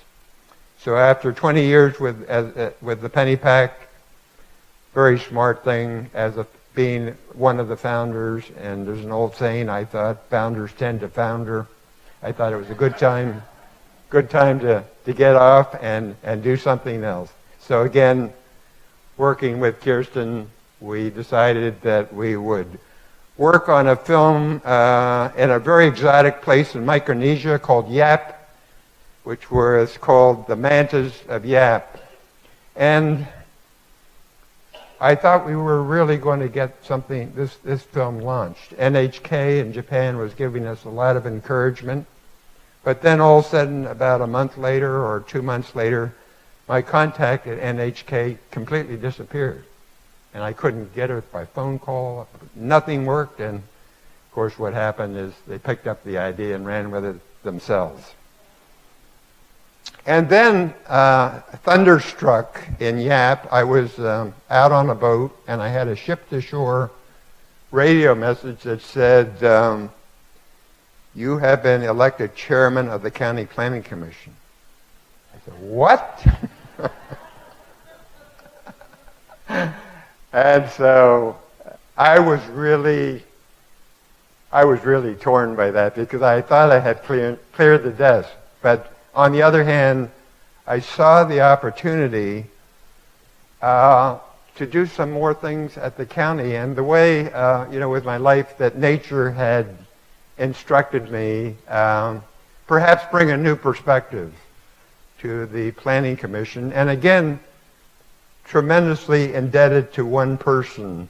S2: So after 20 years with the Pennypack, very smart thing being one of the founders, and there's an old saying, I thought, founders tend to founder. I thought it was a good time to get off and do something else. So again, working with Kirsten, we decided that we would work on a film in a very exotic place in Micronesia called Yap, which was called The Mantas of Yap. And I thought we were really going to get this film launched. NHK in Japan was giving us a lot of encouragement. But then all of a sudden, about a month later or 2 months later, my contact at NHK completely disappeared. And I couldn't get her by phone call. Nothing worked. And of course, what happened is they picked up the idea and ran with it themselves. And then, thunderstruck in Yap, I was out on a boat, and I had a ship-to-shore radio message that said, you have been elected chairman of the County Planning Commission. I said, what? And so I was really torn by that, because I thought I had cleared the desk. But on the other hand, I saw the opportunity to do some more things at the county. And the way, with my life, that nature had instructed me, perhaps bring a new perspective to the Planning Commission. And again, tremendously indebted to one person.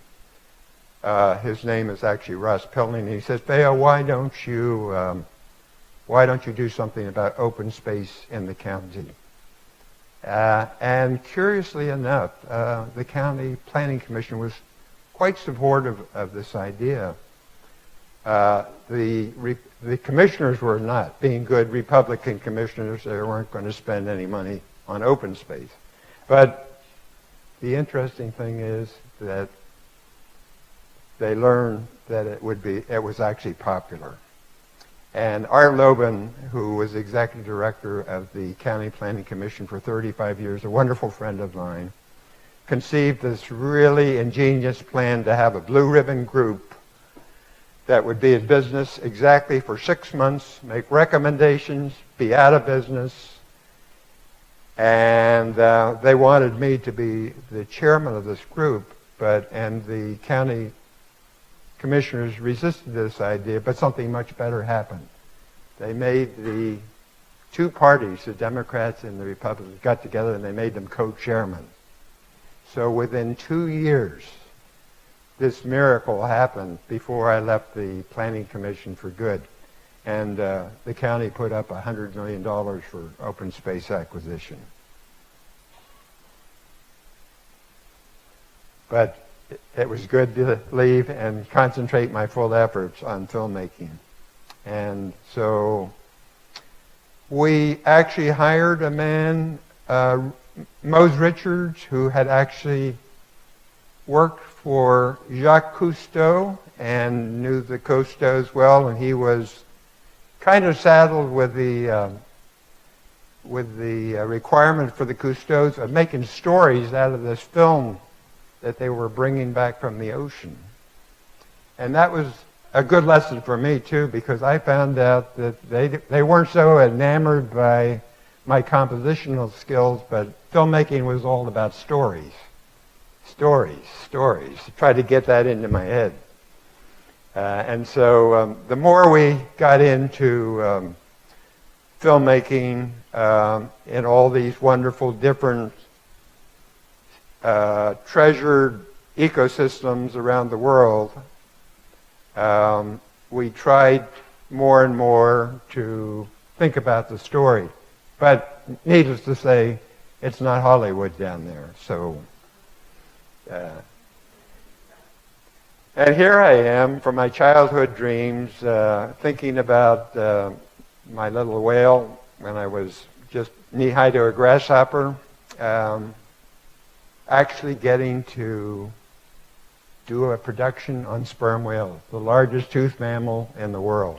S2: His name is actually Russ Pilling. He says, Feo, why don't you do something about open space in the county? And curiously enough, the County Planning Commission was quite supportive of this idea. The commissioners were not, being good Republican commissioners. They weren't going to spend any money on open space. But the interesting thing is that they learned that it was actually popular. And Art Lobin, who was executive director of the County Planning Commission for 35 years, a wonderful friend of mine, conceived this really ingenious plan to have a blue ribbon group that would be in business exactly for 6 months, make recommendations, be out of business. And they wanted me to be the chairman of this group, and the county commissioners resisted this idea, but something much better happened. They made the two parties, the Democrats and the Republicans, got together and they made them co-chairmen. So within 2 years, this miracle happened before I left the Planning Commission for good. And the county put up $100 million for open space acquisition. But it was good to leave and concentrate my full efforts on filmmaking. And so we actually hired a man, Mose Richards, who had actually worked for Jacques Cousteau and knew the Cousteaus well, and he was kind of saddled with the requirement for the Cousteaus of making stories out of this film that they were bringing back from the ocean. And that was a good lesson for me, too, because I found out that they weren't so enamored by my compositional skills, but filmmaking was all about stories. Stories. Try to get that into my head. And so the more we got into filmmaking in all these wonderful different treasured ecosystems around the world, we tried more and more to think about the story. But needless to say, it's not Hollywood down there. So, and here I am from my childhood dreams, thinking about my little whale when I was just knee-high to a grasshopper, actually getting to do a production on sperm whales, the largest toothed mammal in the world.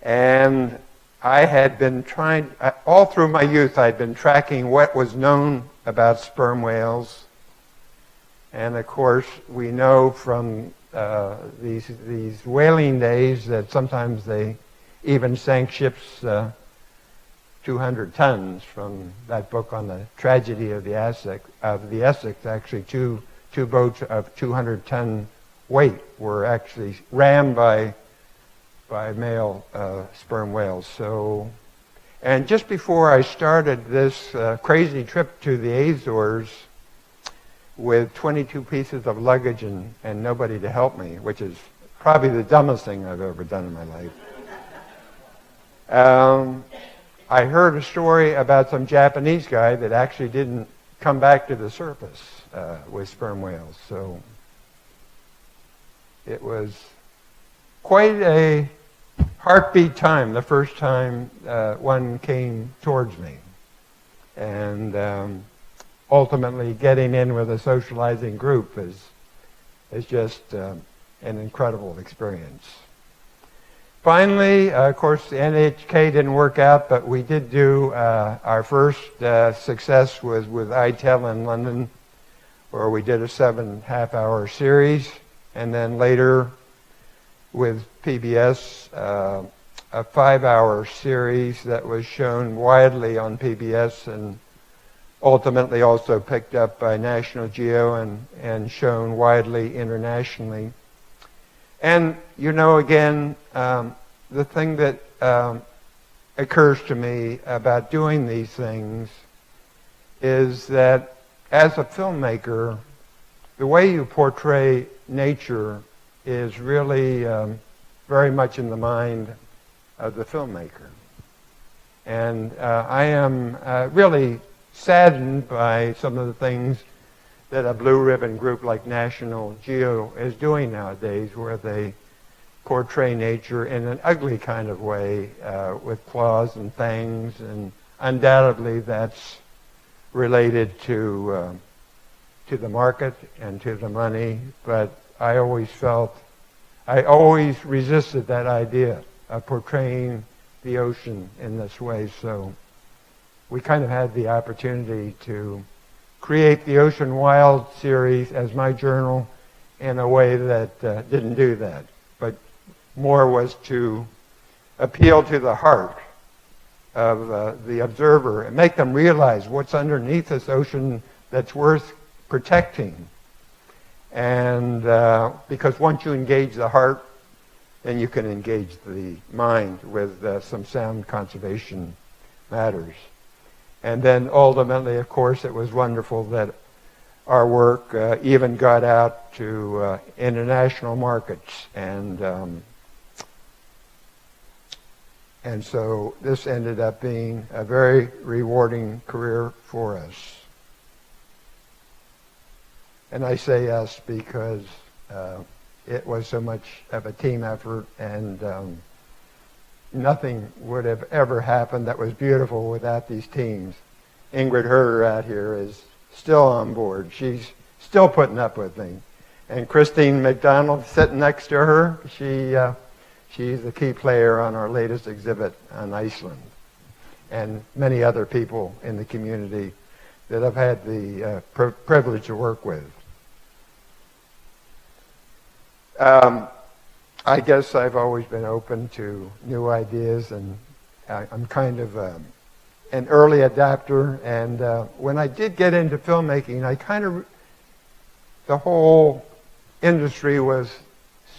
S2: And I had been trying, all through my youth, I'd been tracking what was known about sperm whales. And of course, we know from these whaling days that sometimes they even sank ships 200 tons, from that book on the tragedy of the Essex. Actually, two boats of 200-ton weight were actually rammed by male sperm whales. So, and just before I started this crazy trip to the Azores with 22 pieces of luggage and nobody to help me, which is probably the dumbest thing I've ever done in my life, I heard a story about some Japanese guy that actually didn't come back to the surface with sperm whales. So it was quite a heartbeat time, the first time one came towards me. And ultimately getting in with a socializing group is just an incredible experience. Finally, of course, the NHK didn't work out, but we did do our first success was with ITEL in London, where we did a 7.5-hour series, and then later with PBS, a 5-hour series that was shown widely on PBS and ultimately also picked up by National Geo and shown widely internationally. And, you know, again, the thing that occurs to me about doing these things is that as a filmmaker, the way you portray nature is really very much in the mind of the filmmaker. And I am really saddened by some of the things that a blue ribbon group like National Geo is doing nowadays, where they portray nature in an ugly kind of way with claws and fangs, and undoubtedly that's related to the market and to the money. But I always resisted that idea of portraying the ocean in this way. So we kind of had the opportunity to create the Ocean Wild series as my journal in a way that didn't do that, but more was to appeal to the heart of the observer and make them realize what's underneath this ocean that's worth protecting. And because once you engage the heart, then you can engage the mind with some sound conservation matters. And then ultimately, of course, it was wonderful that our work even got out to international markets. And so this ended up being a very rewarding career for us. And I say us because it was so much of a team effort, and nothing would have ever happened that was beautiful without these teams. Ingrid Herder out here is still on board. She's still putting up with me. And Christine McDonald sitting next to her, she's the key player on our latest exhibit on Iceland. And many other people in the community that I've had the privilege to work with. I guess I've always been open to new ideas, and I'm kind of an early adapter. And when I did get into filmmaking, the whole industry was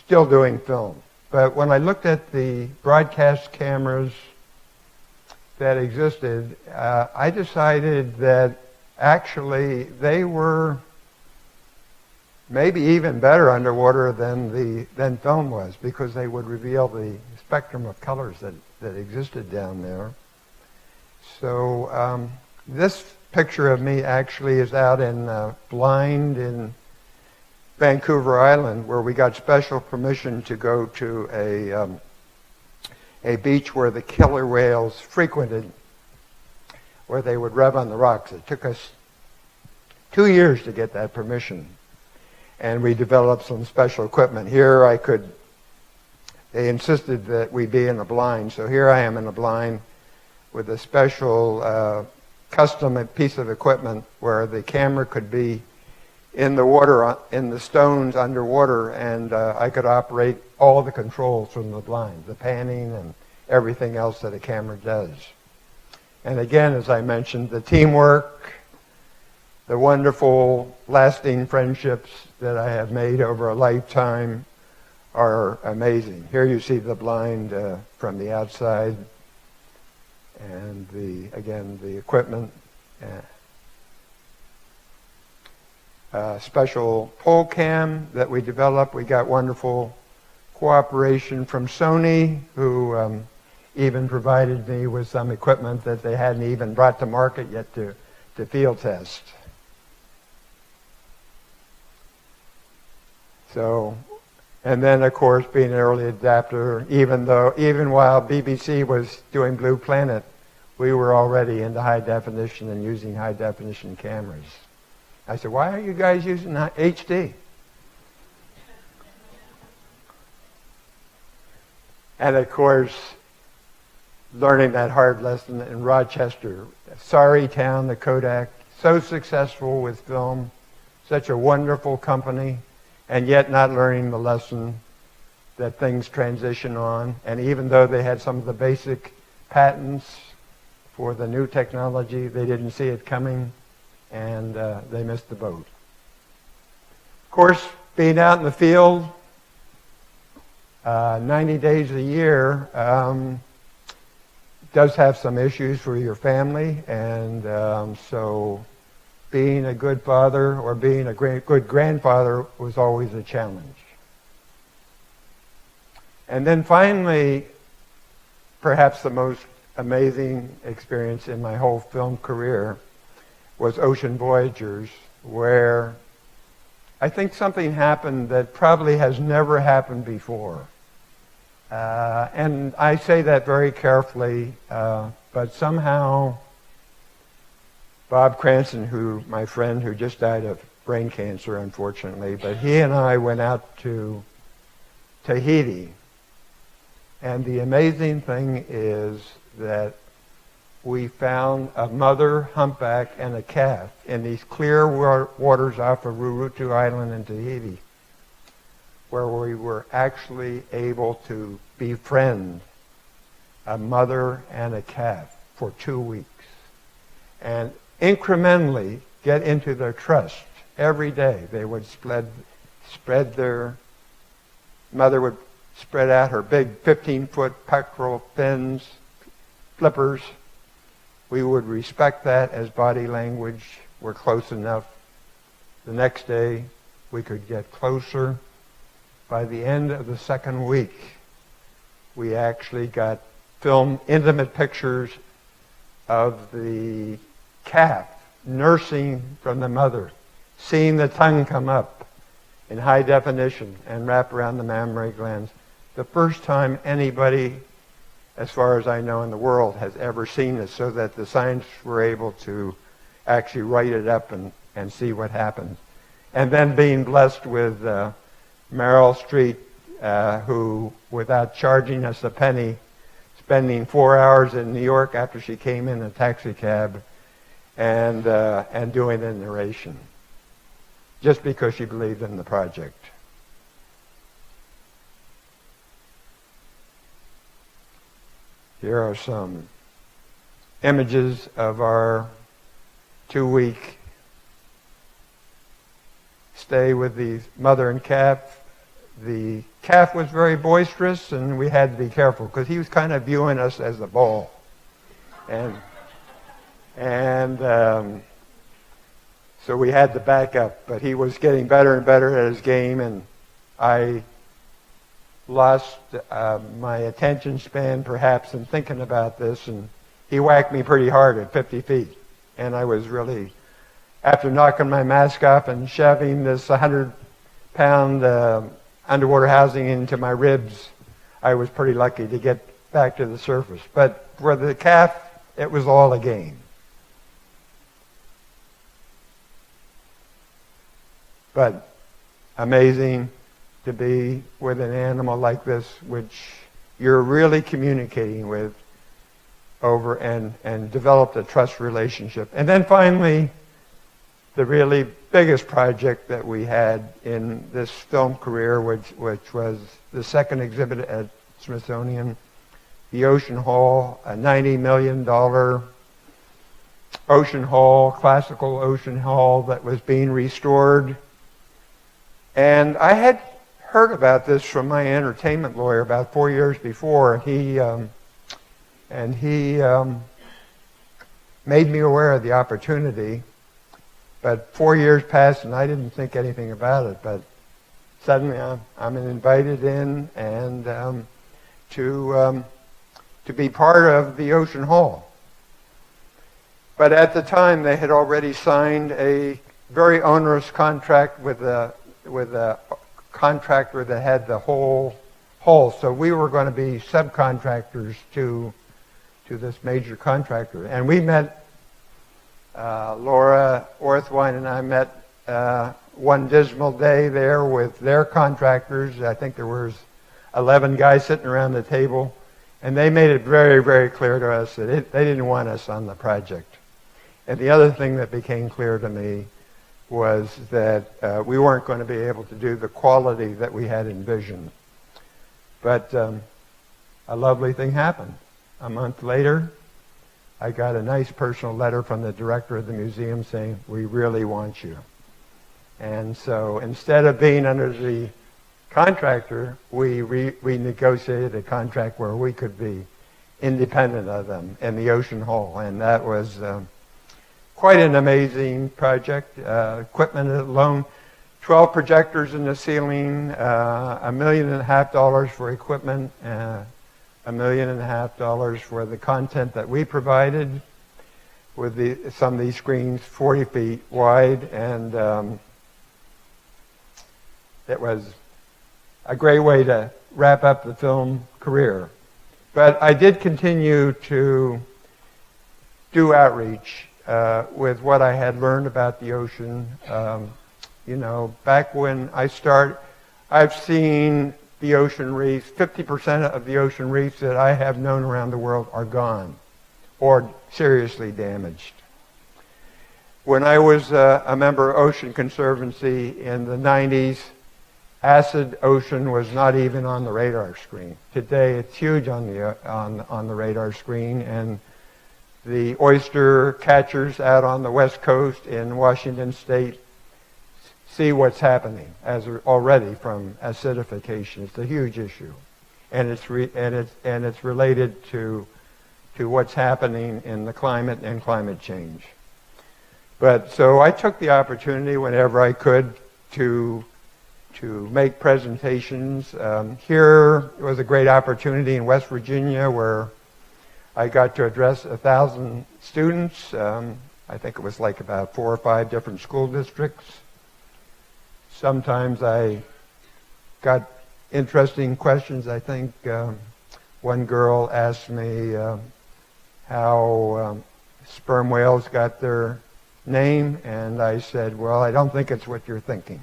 S2: still doing film. But when I looked at the broadcast cameras that existed, I decided that actually they were maybe even better underwater than film was, because they would reveal the spectrum of colors that existed down there. So this picture of me actually is out in Blind in Vancouver Island, where we got special permission to go to a beach where the killer whales frequented, where they would rub on the rocks. It took us 2 years to get that permission. And we developed some special equipment. Here they insisted that we be in a blind. So here I am in a blind with a special custom piece of equipment where the camera could be in the water, in the stones underwater, and I could operate all the controls from the blind, the panning and everything else that a camera does. And again, as I mentioned, the teamwork, the wonderful lasting friendships that I have made over a lifetime are amazing. Here you see the blind from the outside, and the equipment. Special pole cam that we developed. We got wonderful cooperation from Sony, who even provided me with some equipment that they hadn't even brought to market yet to field test. So, and then of course being an early adapter, even while BBC was doing Blue Planet, we were already into high definition and using high definition cameras. I said, why are you guys using HD? And of course, learning that hard lesson in Rochester, sorry town, the Kodak, so successful with film, such a wonderful company, and yet not learning the lesson that things transition on. And even though they had some of the basic patents for the new technology, they didn't see it coming, and they missed the boat. Of course, being out in the field 90 days a year does have some issues for your family, and so being a good father or being a good grandfather was always a challenge. And then finally, perhaps the most amazing experience in my whole film career was Ocean Voyagers, where I think something happened that probably has never happened before. And I say that very carefully, but somehow Bob Cranston, my friend who just died of brain cancer, unfortunately, but he and I went out to Tahiti. And the amazing thing is that we found a mother humpback and a calf in these clear waters off of Rurutu Island in Tahiti, where we were actually able to befriend a mother and a calf for 2 weeks and incrementally get into their trust. Every day they would spread their mother would spread out her big 15-foot pectoral fins, flippers. We would respect that as body language. We're close enough. The next day, we could get closer. By the end of the second week, we actually got filmed intimate pictures of the calf nursing from the mother, seeing the tongue come up in high definition and wrap around the mammary glands. The first time anybody, as far as I know, in the world has ever seen this, so that the scientists were able to actually write it up and see what happens. And then being blessed with Meryl Streep, who, without charging us a penny, spending 4 hours in New York after she came in a taxi cab and doing the narration, just because she believed in the project. Here are some images of our 2-week stay with the mother and calf. The calf was very boisterous, and we had to be careful because he was kind of viewing us as a ball. And so we had to back up, but he was getting better and better at his game, and I lost my attention span perhaps in thinking about this, and he whacked me pretty hard at 50 feet. And I was really, after knocking my mask off and shoving this 100-pound underwater housing into my ribs, I was pretty lucky to get back to the surface. But for the calf, it was all a game. But amazing to be with an animal like this, which you're really communicating with over and developed a trust relationship. And then finally, the really biggest project that we had in this film career, which was the second exhibit at Smithsonian, the Ocean Hall, a $90 million ocean hall, classical ocean hall that was being restored. And I had heard about this from my entertainment lawyer about 4 years before. He made me aware of the opportunity. But 4 years passed, and I didn't think anything about it. But suddenly, I'm invited in and to be part of the Ocean Hall. But at the time, they had already signed a very onerous contract with a contractor that had the whole hull. So we were going to be subcontractors to this major contractor. And we met, Laura Orthwine and I met one dismal day there with their contractors. I think there was 11 guys sitting around the table. And they made it very, very clear to us that they didn't want us on the project. And the other thing that became clear to me was that we weren't going to be able to do the quality that we had envisioned. But a lovely thing happened. A month later, I got a nice personal letter from the director of the museum saying, "We really want you." And so instead of being under the contractor, we negotiated a contract where we could be independent of them in the Ocean Hall. And that was quite an amazing project. Equipment alone, 12 projectors in the ceiling, $1.5 million for equipment, $1.5 million for the content that we provided. with some of these screens 40 feet wide, and it was a great way to wrap up the film career. But I did continue to do outreach with what I had learned about the ocean. Back when I started, I've seen the ocean reefs, 50% of the ocean reefs that I have known around the world are gone or seriously damaged. When I was a member of Ocean Conservancy in the 90s, acid ocean was not even on the radar screen. Today it's huge on the radar screen, and the oyster catchers out on the west coast in Washington State see what's happening already from acidification. It's a huge issue, and it's related to what's happening in the climate and climate change. But so I took the opportunity whenever I could to make presentations. Here was a great opportunity in West Virginia where I got to address 1,000 students. I think it was like about 4 or 5 different school districts. Sometimes I got interesting questions. I think one girl asked me how sperm whales got their name, and I said, well, I don't think it's what you're thinking.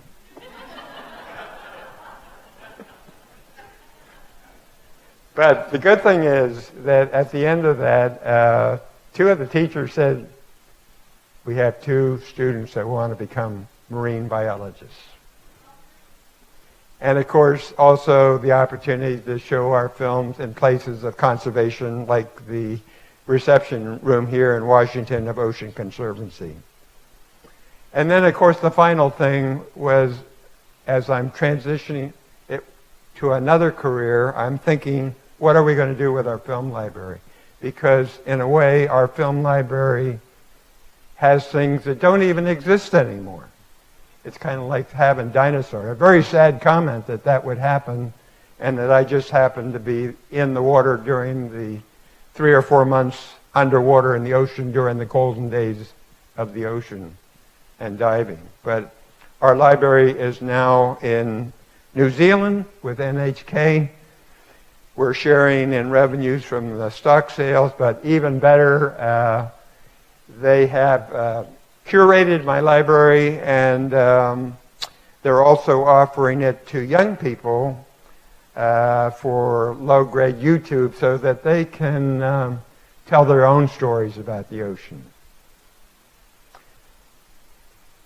S2: But the good thing is that at the end of that, 2 of the teachers said, we have 2 students that want to become marine biologists. And of course, also the opportunity to show our films in places of conservation, like the reception room here in Washington of Ocean Conservancy. And then, of course, the final thing was, as I'm transitioning it to another career, I'm thinking, what are we going to do with our film library? Because in a way, our film library has things that don't even exist anymore. It's kind of like having dinosaurs. A very sad comment that would happen, and that I just happened to be in the water during the 3 or 4 months underwater in the ocean during the golden days of the ocean and diving. But our library is now in New Zealand with NHK. We're sharing in revenues from the stock sales, but even better, they have curated my library, and they're also offering it to young people for low-grade YouTube so that they can tell their own stories about the ocean.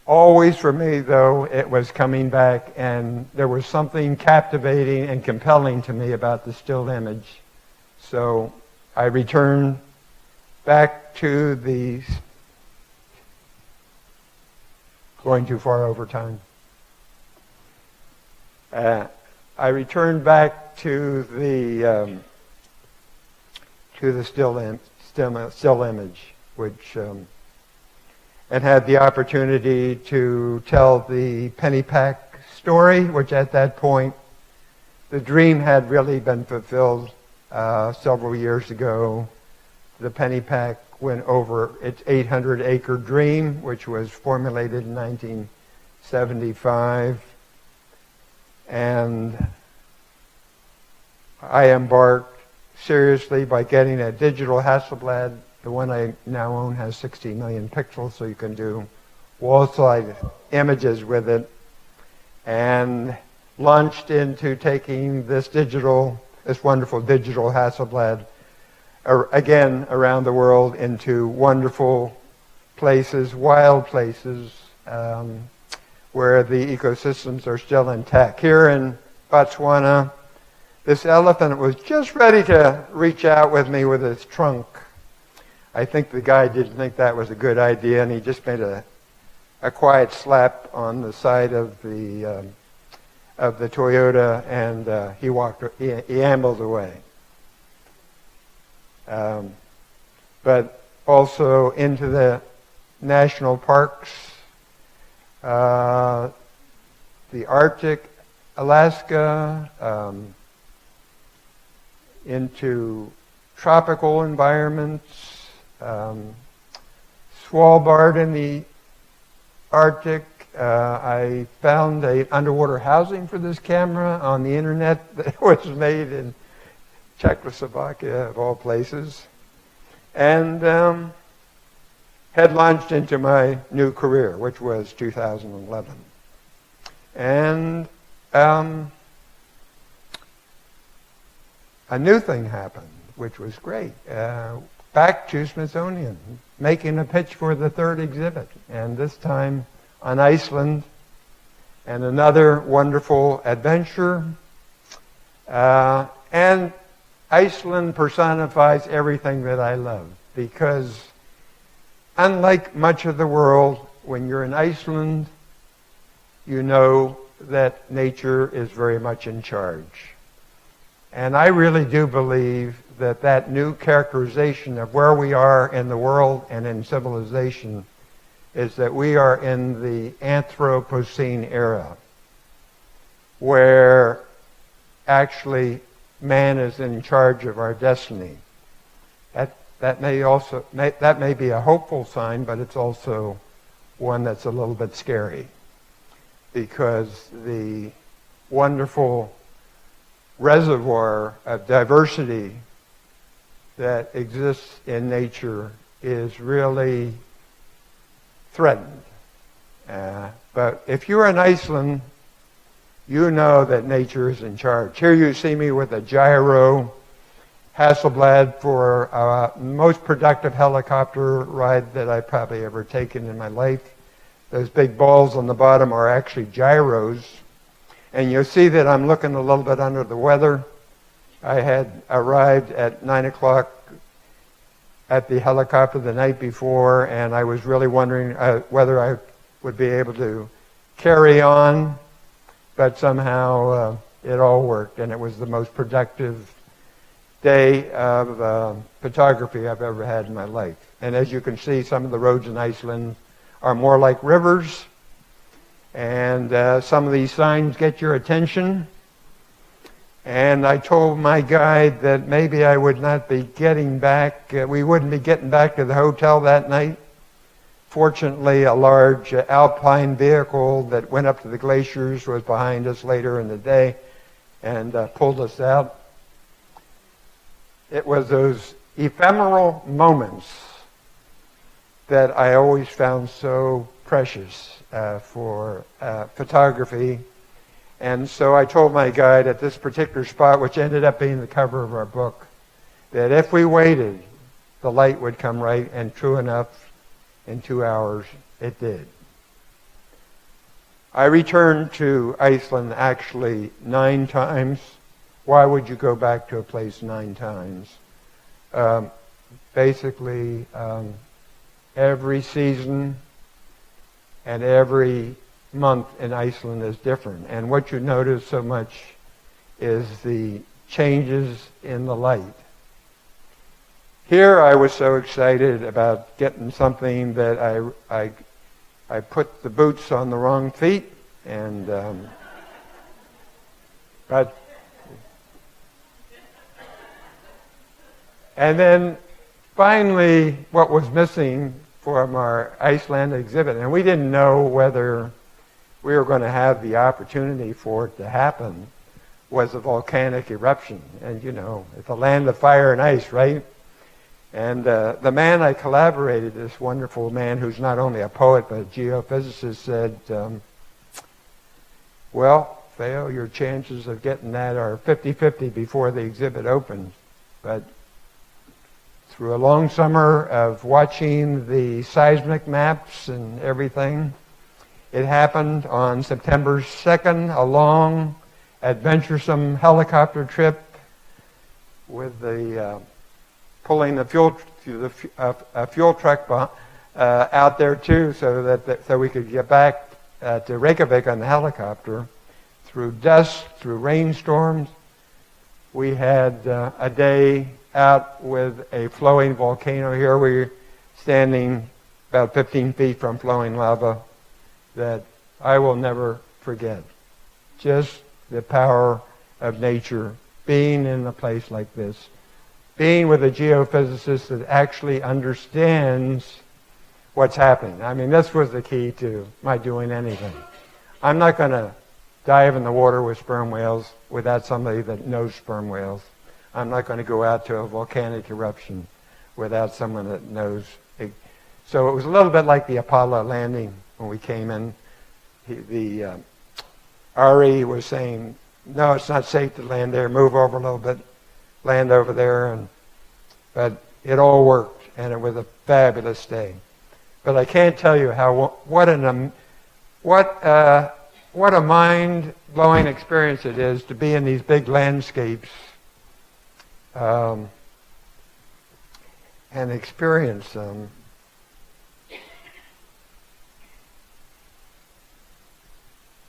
S2: Always for me, though, it was coming back, and there was something captivating and compelling to me about the still image. So I returned back to the... Going too far over time. I returned back to the still image, which and had the opportunity to tell the Pennypack story, which at that point the dream had really been fulfilled several years ago. The Pennypack went over its 800-acre dream, which was formulated in 1975. And I embarked seriously by getting a digital Hasselblad. The one I now own has 60 million pixels, so you can do wall-slide images with it. And launched into taking this wonderful digital Hasselblad again around the world into wonderful places, wild places, where the ecosystems are still intact. Here in Botswana, this elephant was just ready to reach out with me with its trunk. I think the guy didn't think that was a good idea, and he just made a quiet slap on the side of the Toyota, and he ambled away. But also into the national parks, the Arctic, Alaska, into tropical environments, Svalbard in the Arctic. I found a underwater housing for this camera on the internet that was made in Czechoslovakia, of all places, and had launched into my new career, which was 2011. And a new thing happened, which was great. Back to Smithsonian, making a pitch for the third exhibit, and this time on Iceland, and another wonderful adventure. And Iceland personifies everything that I love, because unlike much of the world, when you're in Iceland, you know that nature is very much in charge. And I really do believe that that new characterization of where we are in the world and in civilization is that we are in the Anthropocene era, where actually man is in charge of our destiny. That may be a hopeful sign, but it's also one that's a little bit scary, because the wonderful reservoir of diversity that exists in nature is really threatened. But if you're in Iceland, you know that nature is in charge. Here you see me with a gyro Hasselblad for the most productive helicopter ride that I've probably ever taken in my life. Those big balls on the bottom are actually gyros. And you'll see that I'm looking a little bit under the weather. I had arrived at 9 o'clock at the helicopter the night before, and I was really wondering whether I would be able to carry on, but somehow it all worked, and it was the most productive day of photography I've ever had in my life. And as you can see, some of the roads in Iceland are more like rivers, and some of these signs get your attention. And I told my guide that maybe I would not be getting back, we wouldn't be getting back to the hotel that night. Fortunately, a large alpine vehicle that went up to the glaciers was behind us later in the day and pulled us out. It was those ephemeral moments that I always found so precious for photography. And so I told my guide at this particular spot, which ended up being the cover of our book, that if we waited, the light would come right, and true enough, in 2 hours, it did. I returned to Iceland actually 9 times. Why would you go back to a place 9 times? Basically, every season and every month in Iceland is different. And what you notice so much is the changes in the light. Here I was so excited about getting something that I put the boots on the wrong feet, and and then finally what was missing from our Iceland exhibit, and we didn't know whether we were going to have the opportunity for it to happen, was a volcanic eruption. And you know, it's a land of fire and ice, right? And the man I collaborated, this wonderful man who's not only a poet but a geophysicist, said, well, Feo, your chances of getting that are 50-50 before the exhibit opens. But through a long summer of watching the seismic maps and everything, it happened on September 2nd, a long, adventuresome helicopter trip with the pulling the fuel truck out there too, so we could get back to Reykjavik on the helicopter. Through dust, through rainstorms, we had a day out with a flowing volcano. Here we're standing about 15 feet from flowing lava that I will never forget. Just the power of nature, being in a place like this, being with a geophysicist that actually understands
S3: what's happening. I mean, this was the key to my doing anything. I'm not going to dive in the water with sperm whales without somebody that knows sperm whales. I'm not going to go out to a volcanic eruption without someone that knows. So it was a little bit like the Apollo landing when we came in. Ari was saying, no, it's not safe to land there. Move over a little bit, land over there. But it all worked, and it was a fabulous day. But I can't tell you what a mind-blowing experience it is to be in these big landscapes and experience them.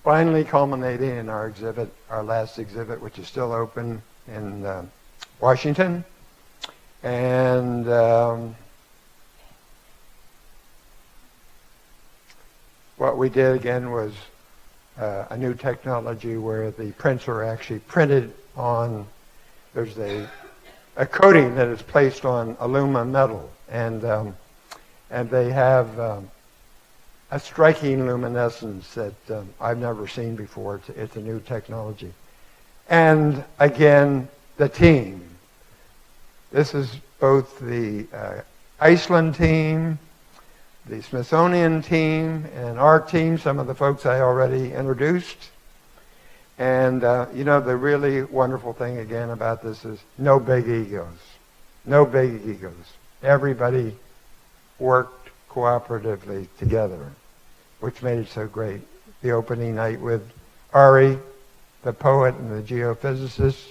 S3: Finally culminating in our exhibit, our last exhibit, which is still open in Washington. And what we did again was a new technology where the prints are actually printed on, there's a coating that is placed on aluminum metal, and they have a striking luminescence that I've never seen before. It's a new technology. And again, the team. This is both the Iceland team, the Smithsonian team, and our team, some of the folks I already introduced. And, the really wonderful thing again about this is no big egos. No big egos. Everybody worked cooperatively together, which made it so great. The opening night with Ari, the poet and the geophysicist.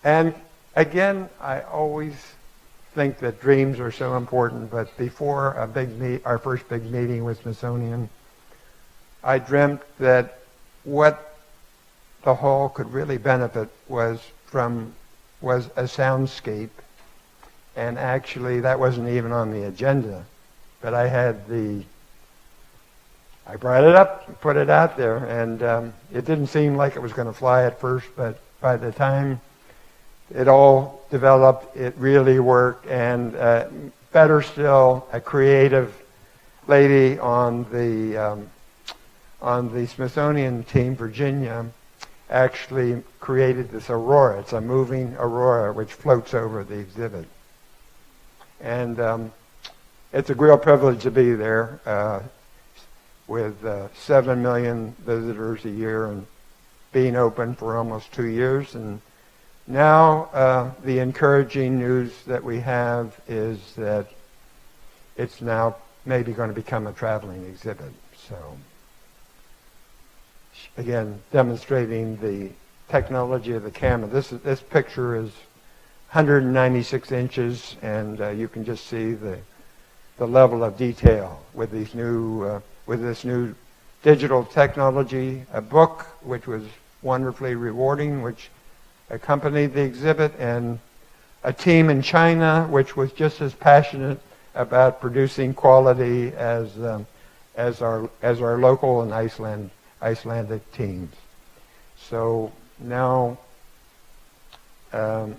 S3: And again, I always think that dreams are so important, but before our first big meeting with Smithsonian, I dreamt that what the hall could really benefit was a soundscape, and actually that wasn't even on the agenda, but I brought it up and put it out there, and it didn't seem like it was going to fly at first, but by the time it all developed, it really worked, and better still, a creative lady on the Smithsonian team, Virginia, actually created this aurora. It's a moving aurora which floats over the exhibit. And it's a real privilege to be there with 7 million visitors a year and being open for almost 2 years. And now the encouraging news that we have is that it's now maybe going to become a traveling exhibit. So again, demonstrating the technology of the camera. This picture is 196 inches, and you can just see the level of detail with this new digital technology. A book which was wonderfully rewarding, which accompanied the exhibit, and a team in China which was just as passionate about producing quality as our local and Icelandic teams. So now I'm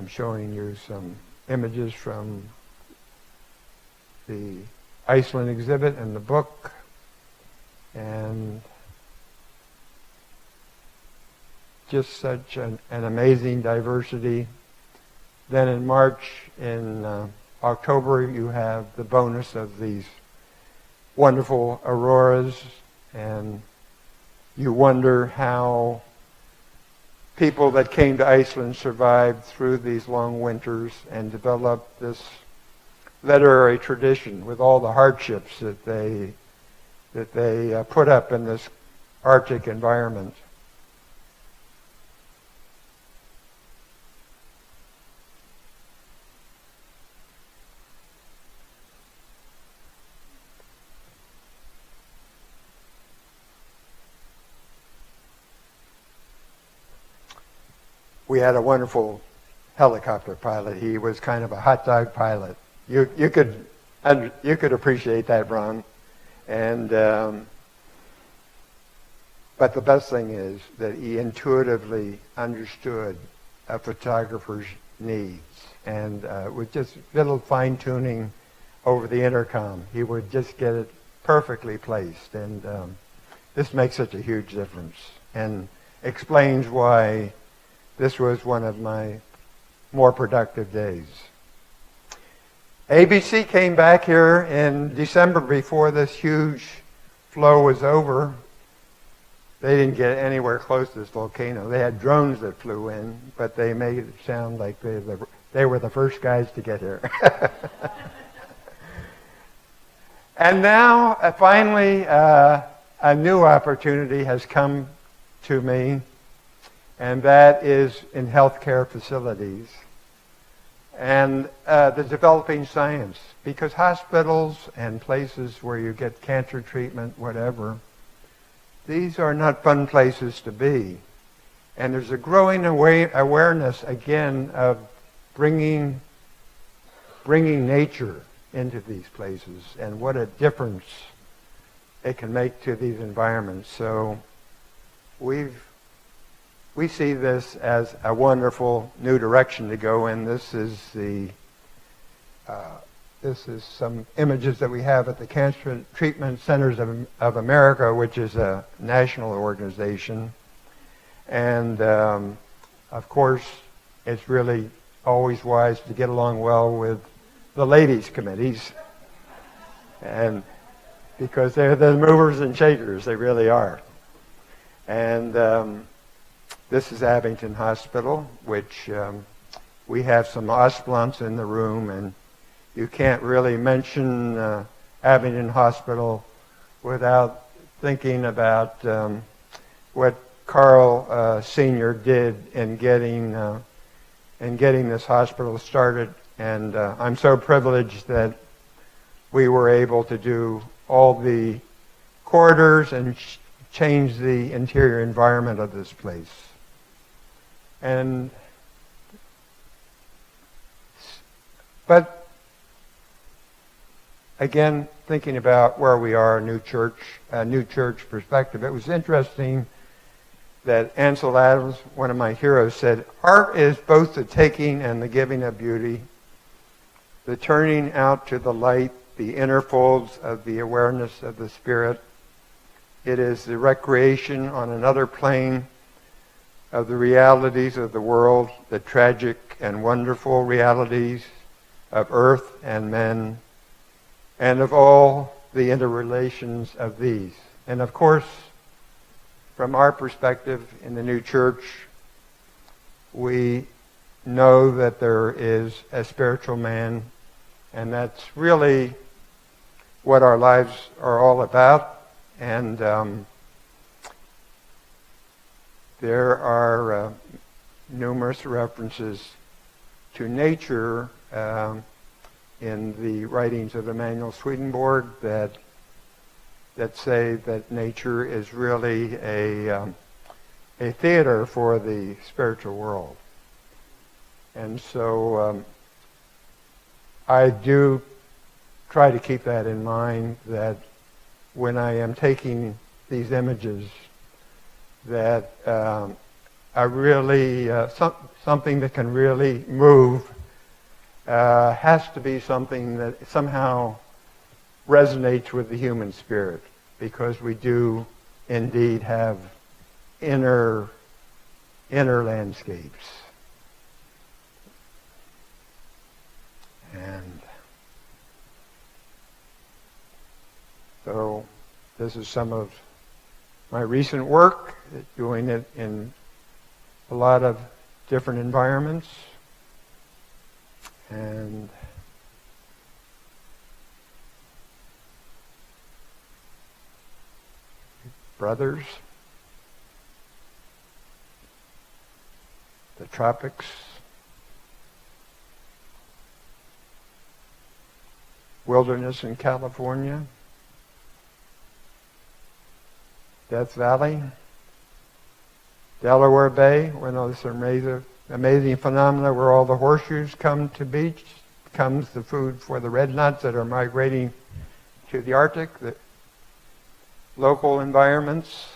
S3: showing you some images from the Iceland exhibit and the book, and just such an amazing diversity. Then in October, you have the bonus of these wonderful auroras, and you wonder how people that came to Iceland survived through these long winters and developed this literary tradition with all the hardships that they put up in this Arctic environment. We had a wonderful helicopter pilot. He was kind of a hot dog pilot. You could appreciate that, Ron. And but the best thing is that he intuitively understood a photographer's needs. And with just little fine-tuning over the intercom, he would just get it perfectly placed. And this makes such a huge difference and explains why this was one of my more productive days. ABC came back here in December before this huge flow was over. They didn't get anywhere close to this volcano. They had drones that flew in, but they made it sound like they were the first guys to get here. And now, finally, a new opportunity has come to me, and that is in healthcare facilities and the developing science. Because hospitals and places where you get cancer treatment, whatever, these are not fun places to be. And there's a growing awareness, again, of bringing nature into these places and what a difference it can make to these environments. So we see this as a wonderful new direction to go in. This is some images that we have at the Cancer Treatment Centers of America, which is a national organization. And of course, it's really always wise to get along well with the ladies' committees, and because they're the movers and shakers, they really are. And this is Abington Hospital, which we have some osplants in the room, and you can't really mention Abington Hospital without thinking about what Carl Sr. did in getting this hospital started. And I'm so privileged that we were able to do all the corridors and change the interior environment of this place. But again, thinking about where we are, a new church perspective, it was interesting that Ansel Adams, one of my heroes, said, "Art is both the taking and the giving of beauty, the turning out to the light, the inner folds of the awareness of the spirit. It is the recreation on another plane of the realities of the world, the tragic and wonderful realities of earth and men, and of all the interrelations of these." And of course, from our perspective in the new church, we know that there is a spiritual man, and that's really what our lives are all about. And there are numerous references to nature in the writings of Emanuel Swedenborg that say that nature is really a theater for the spiritual world. And so I do try to keep that in mind, that when I am taking these images, that I really, something that can really move has to be something that somehow resonates with the human spirit, because we do indeed have inner landscapes. And so this is some of my recent work, doing it in a lot of different environments. And brothers, the tropics, wilderness in California, Death Valley, Delaware Bay, one of those amazing phenomena where all the horseshoes come to beach, comes the food for the red nuts that are migrating to the Arctic, the local environments,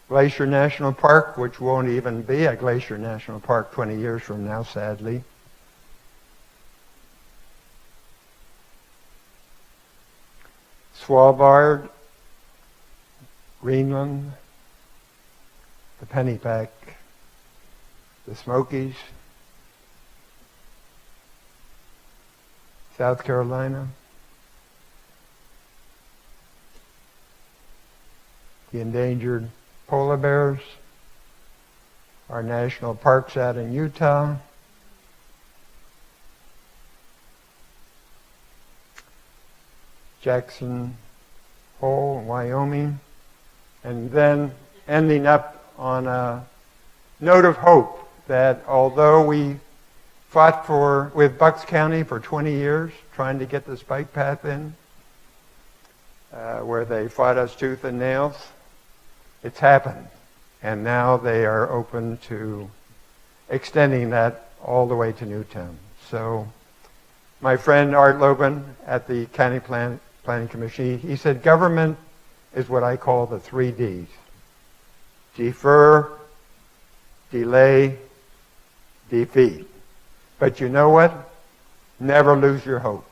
S3: Glacier National Park, which won't even be a Glacier National Park 20 years from now, sadly. Svalbard, Greenland, the Pennypack, the Smokies, South Carolina, the endangered polar bears, our national parks out in Utah, Jackson Hole, Wyoming, and then ending up on a note of hope that although we fought with Bucks County for 20 years trying to get this bike path in, where they fought us tooth and nails, it's happened. And now they are open to extending that all the way to Newtown. So my friend Art Logan at the County Planning Commission, he said government is what I call the 3 Ds. Defer, delay, defeat. But you know what? Never lose your hope.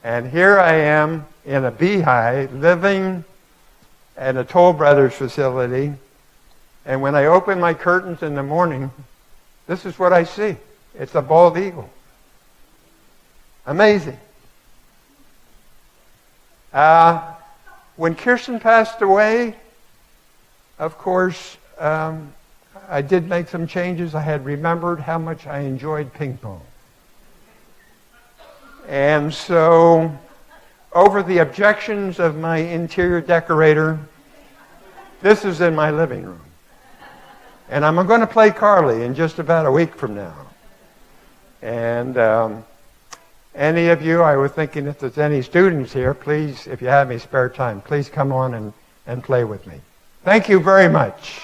S3: And here I am in a beehive living at a Toll Brothers facility, and when I open my curtains in the morning, this is what I see. It's a bald eagle. Amazing. When Kirsten passed away, of course, I did make some changes. I had remembered how much I enjoyed ping pong. And so, over the objections of my interior decorator, this is in my living room. And I'm going to play Carly in just about a week from now. And any of you, I was thinking if there's any students here, please, if you have any spare time, please come on and play with me. Thank you very much.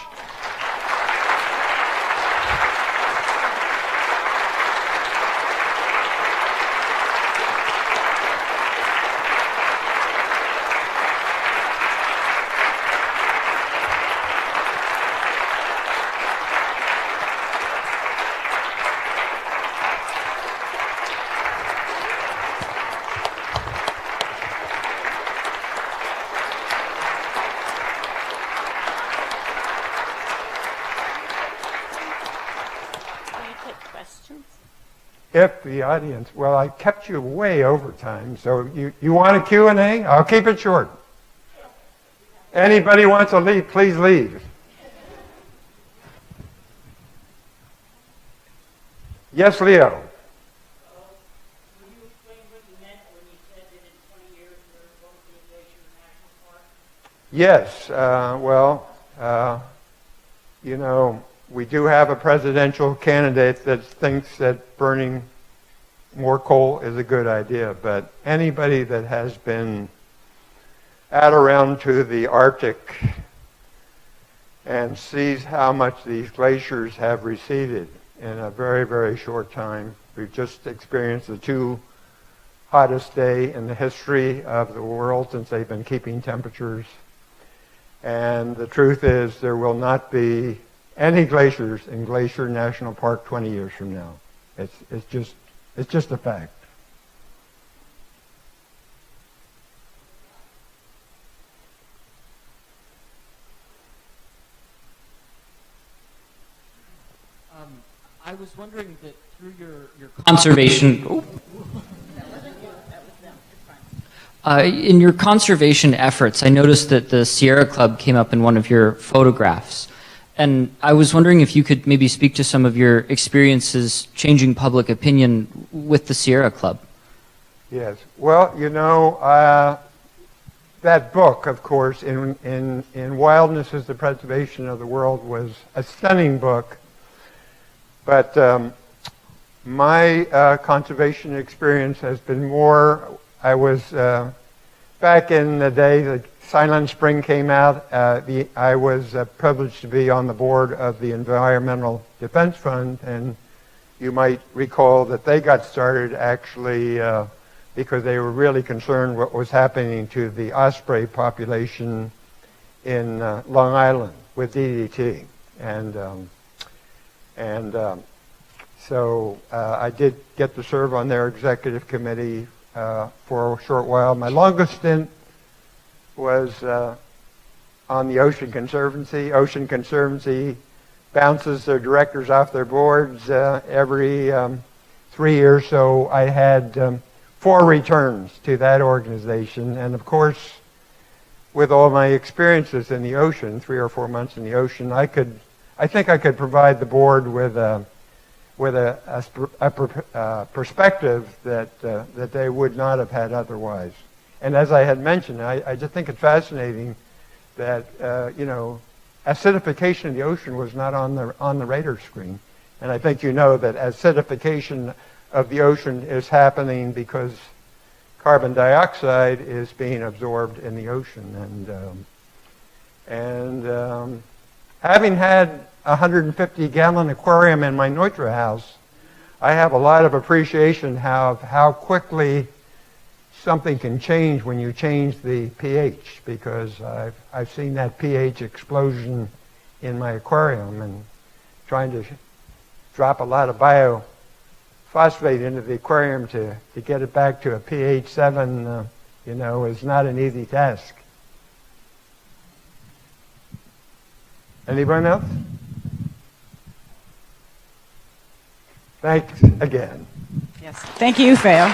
S3: If the audience, well, I kept you way over time, so you want a Q&A? I'll keep it short. Anybody wants to leave, please leave. Yes, Leo.
S4: Will you explain what you meant when you said that in 20 years we're going to be a Glacier National Park?
S3: Yes, you know, we do have a presidential candidate that thinks that burning more coal is a good idea, but anybody that has been out around to the Arctic and sees how much these glaciers have receded in a very, very short time. We've just experienced the 2 hottest days in the history of the world since they've been keeping temperatures. And the truth is there will not be any glaciers in Glacier National Park 20 years from now. It's just a fact.
S5: I was wondering that through your conservation. In your conservation efforts, I noticed that the Sierra Club came up in one of your photographs. And I was wondering if you could maybe speak to some of your experiences changing public opinion with the Sierra Club.
S3: Yes. Well, you know, that book, of course, in Wildness is the Preservation of the World, was a stunning book. But my conservation experience has been more, I was, back in the day, the Silent Spring came out. I was privileged to be on the board of the Environmental Defense Fund, and you might recall that they got started actually because they were really concerned what was happening to the osprey population in Long Island with DDT. So I did get to serve on their executive committee for a short while. My longest stint was on the Ocean Conservancy. Ocean Conservancy bounces their directors off their boards every 3 years, so I had 4 returns to that organization. And of course, with all my experiences in the ocean, 3 or 4 months in the ocean, I think I could provide the board with a perspective that they would not have had otherwise. And as I had mentioned, I just think it's fascinating that acidification of the ocean was not on the radar screen. And I think you know that acidification of the ocean is happening because carbon dioxide is being absorbed in the ocean. And having had a 150-gallon aquarium in my Neutra house, I have a lot of appreciation how quickly something can change when you change the pH, because I've seen that pH explosion in my aquarium, and trying to drop a lot of biophosphate into the aquarium to get it back to a pH 7, is not an easy task. Anyone else? Thanks again.
S1: Yes. Thank you, Feo.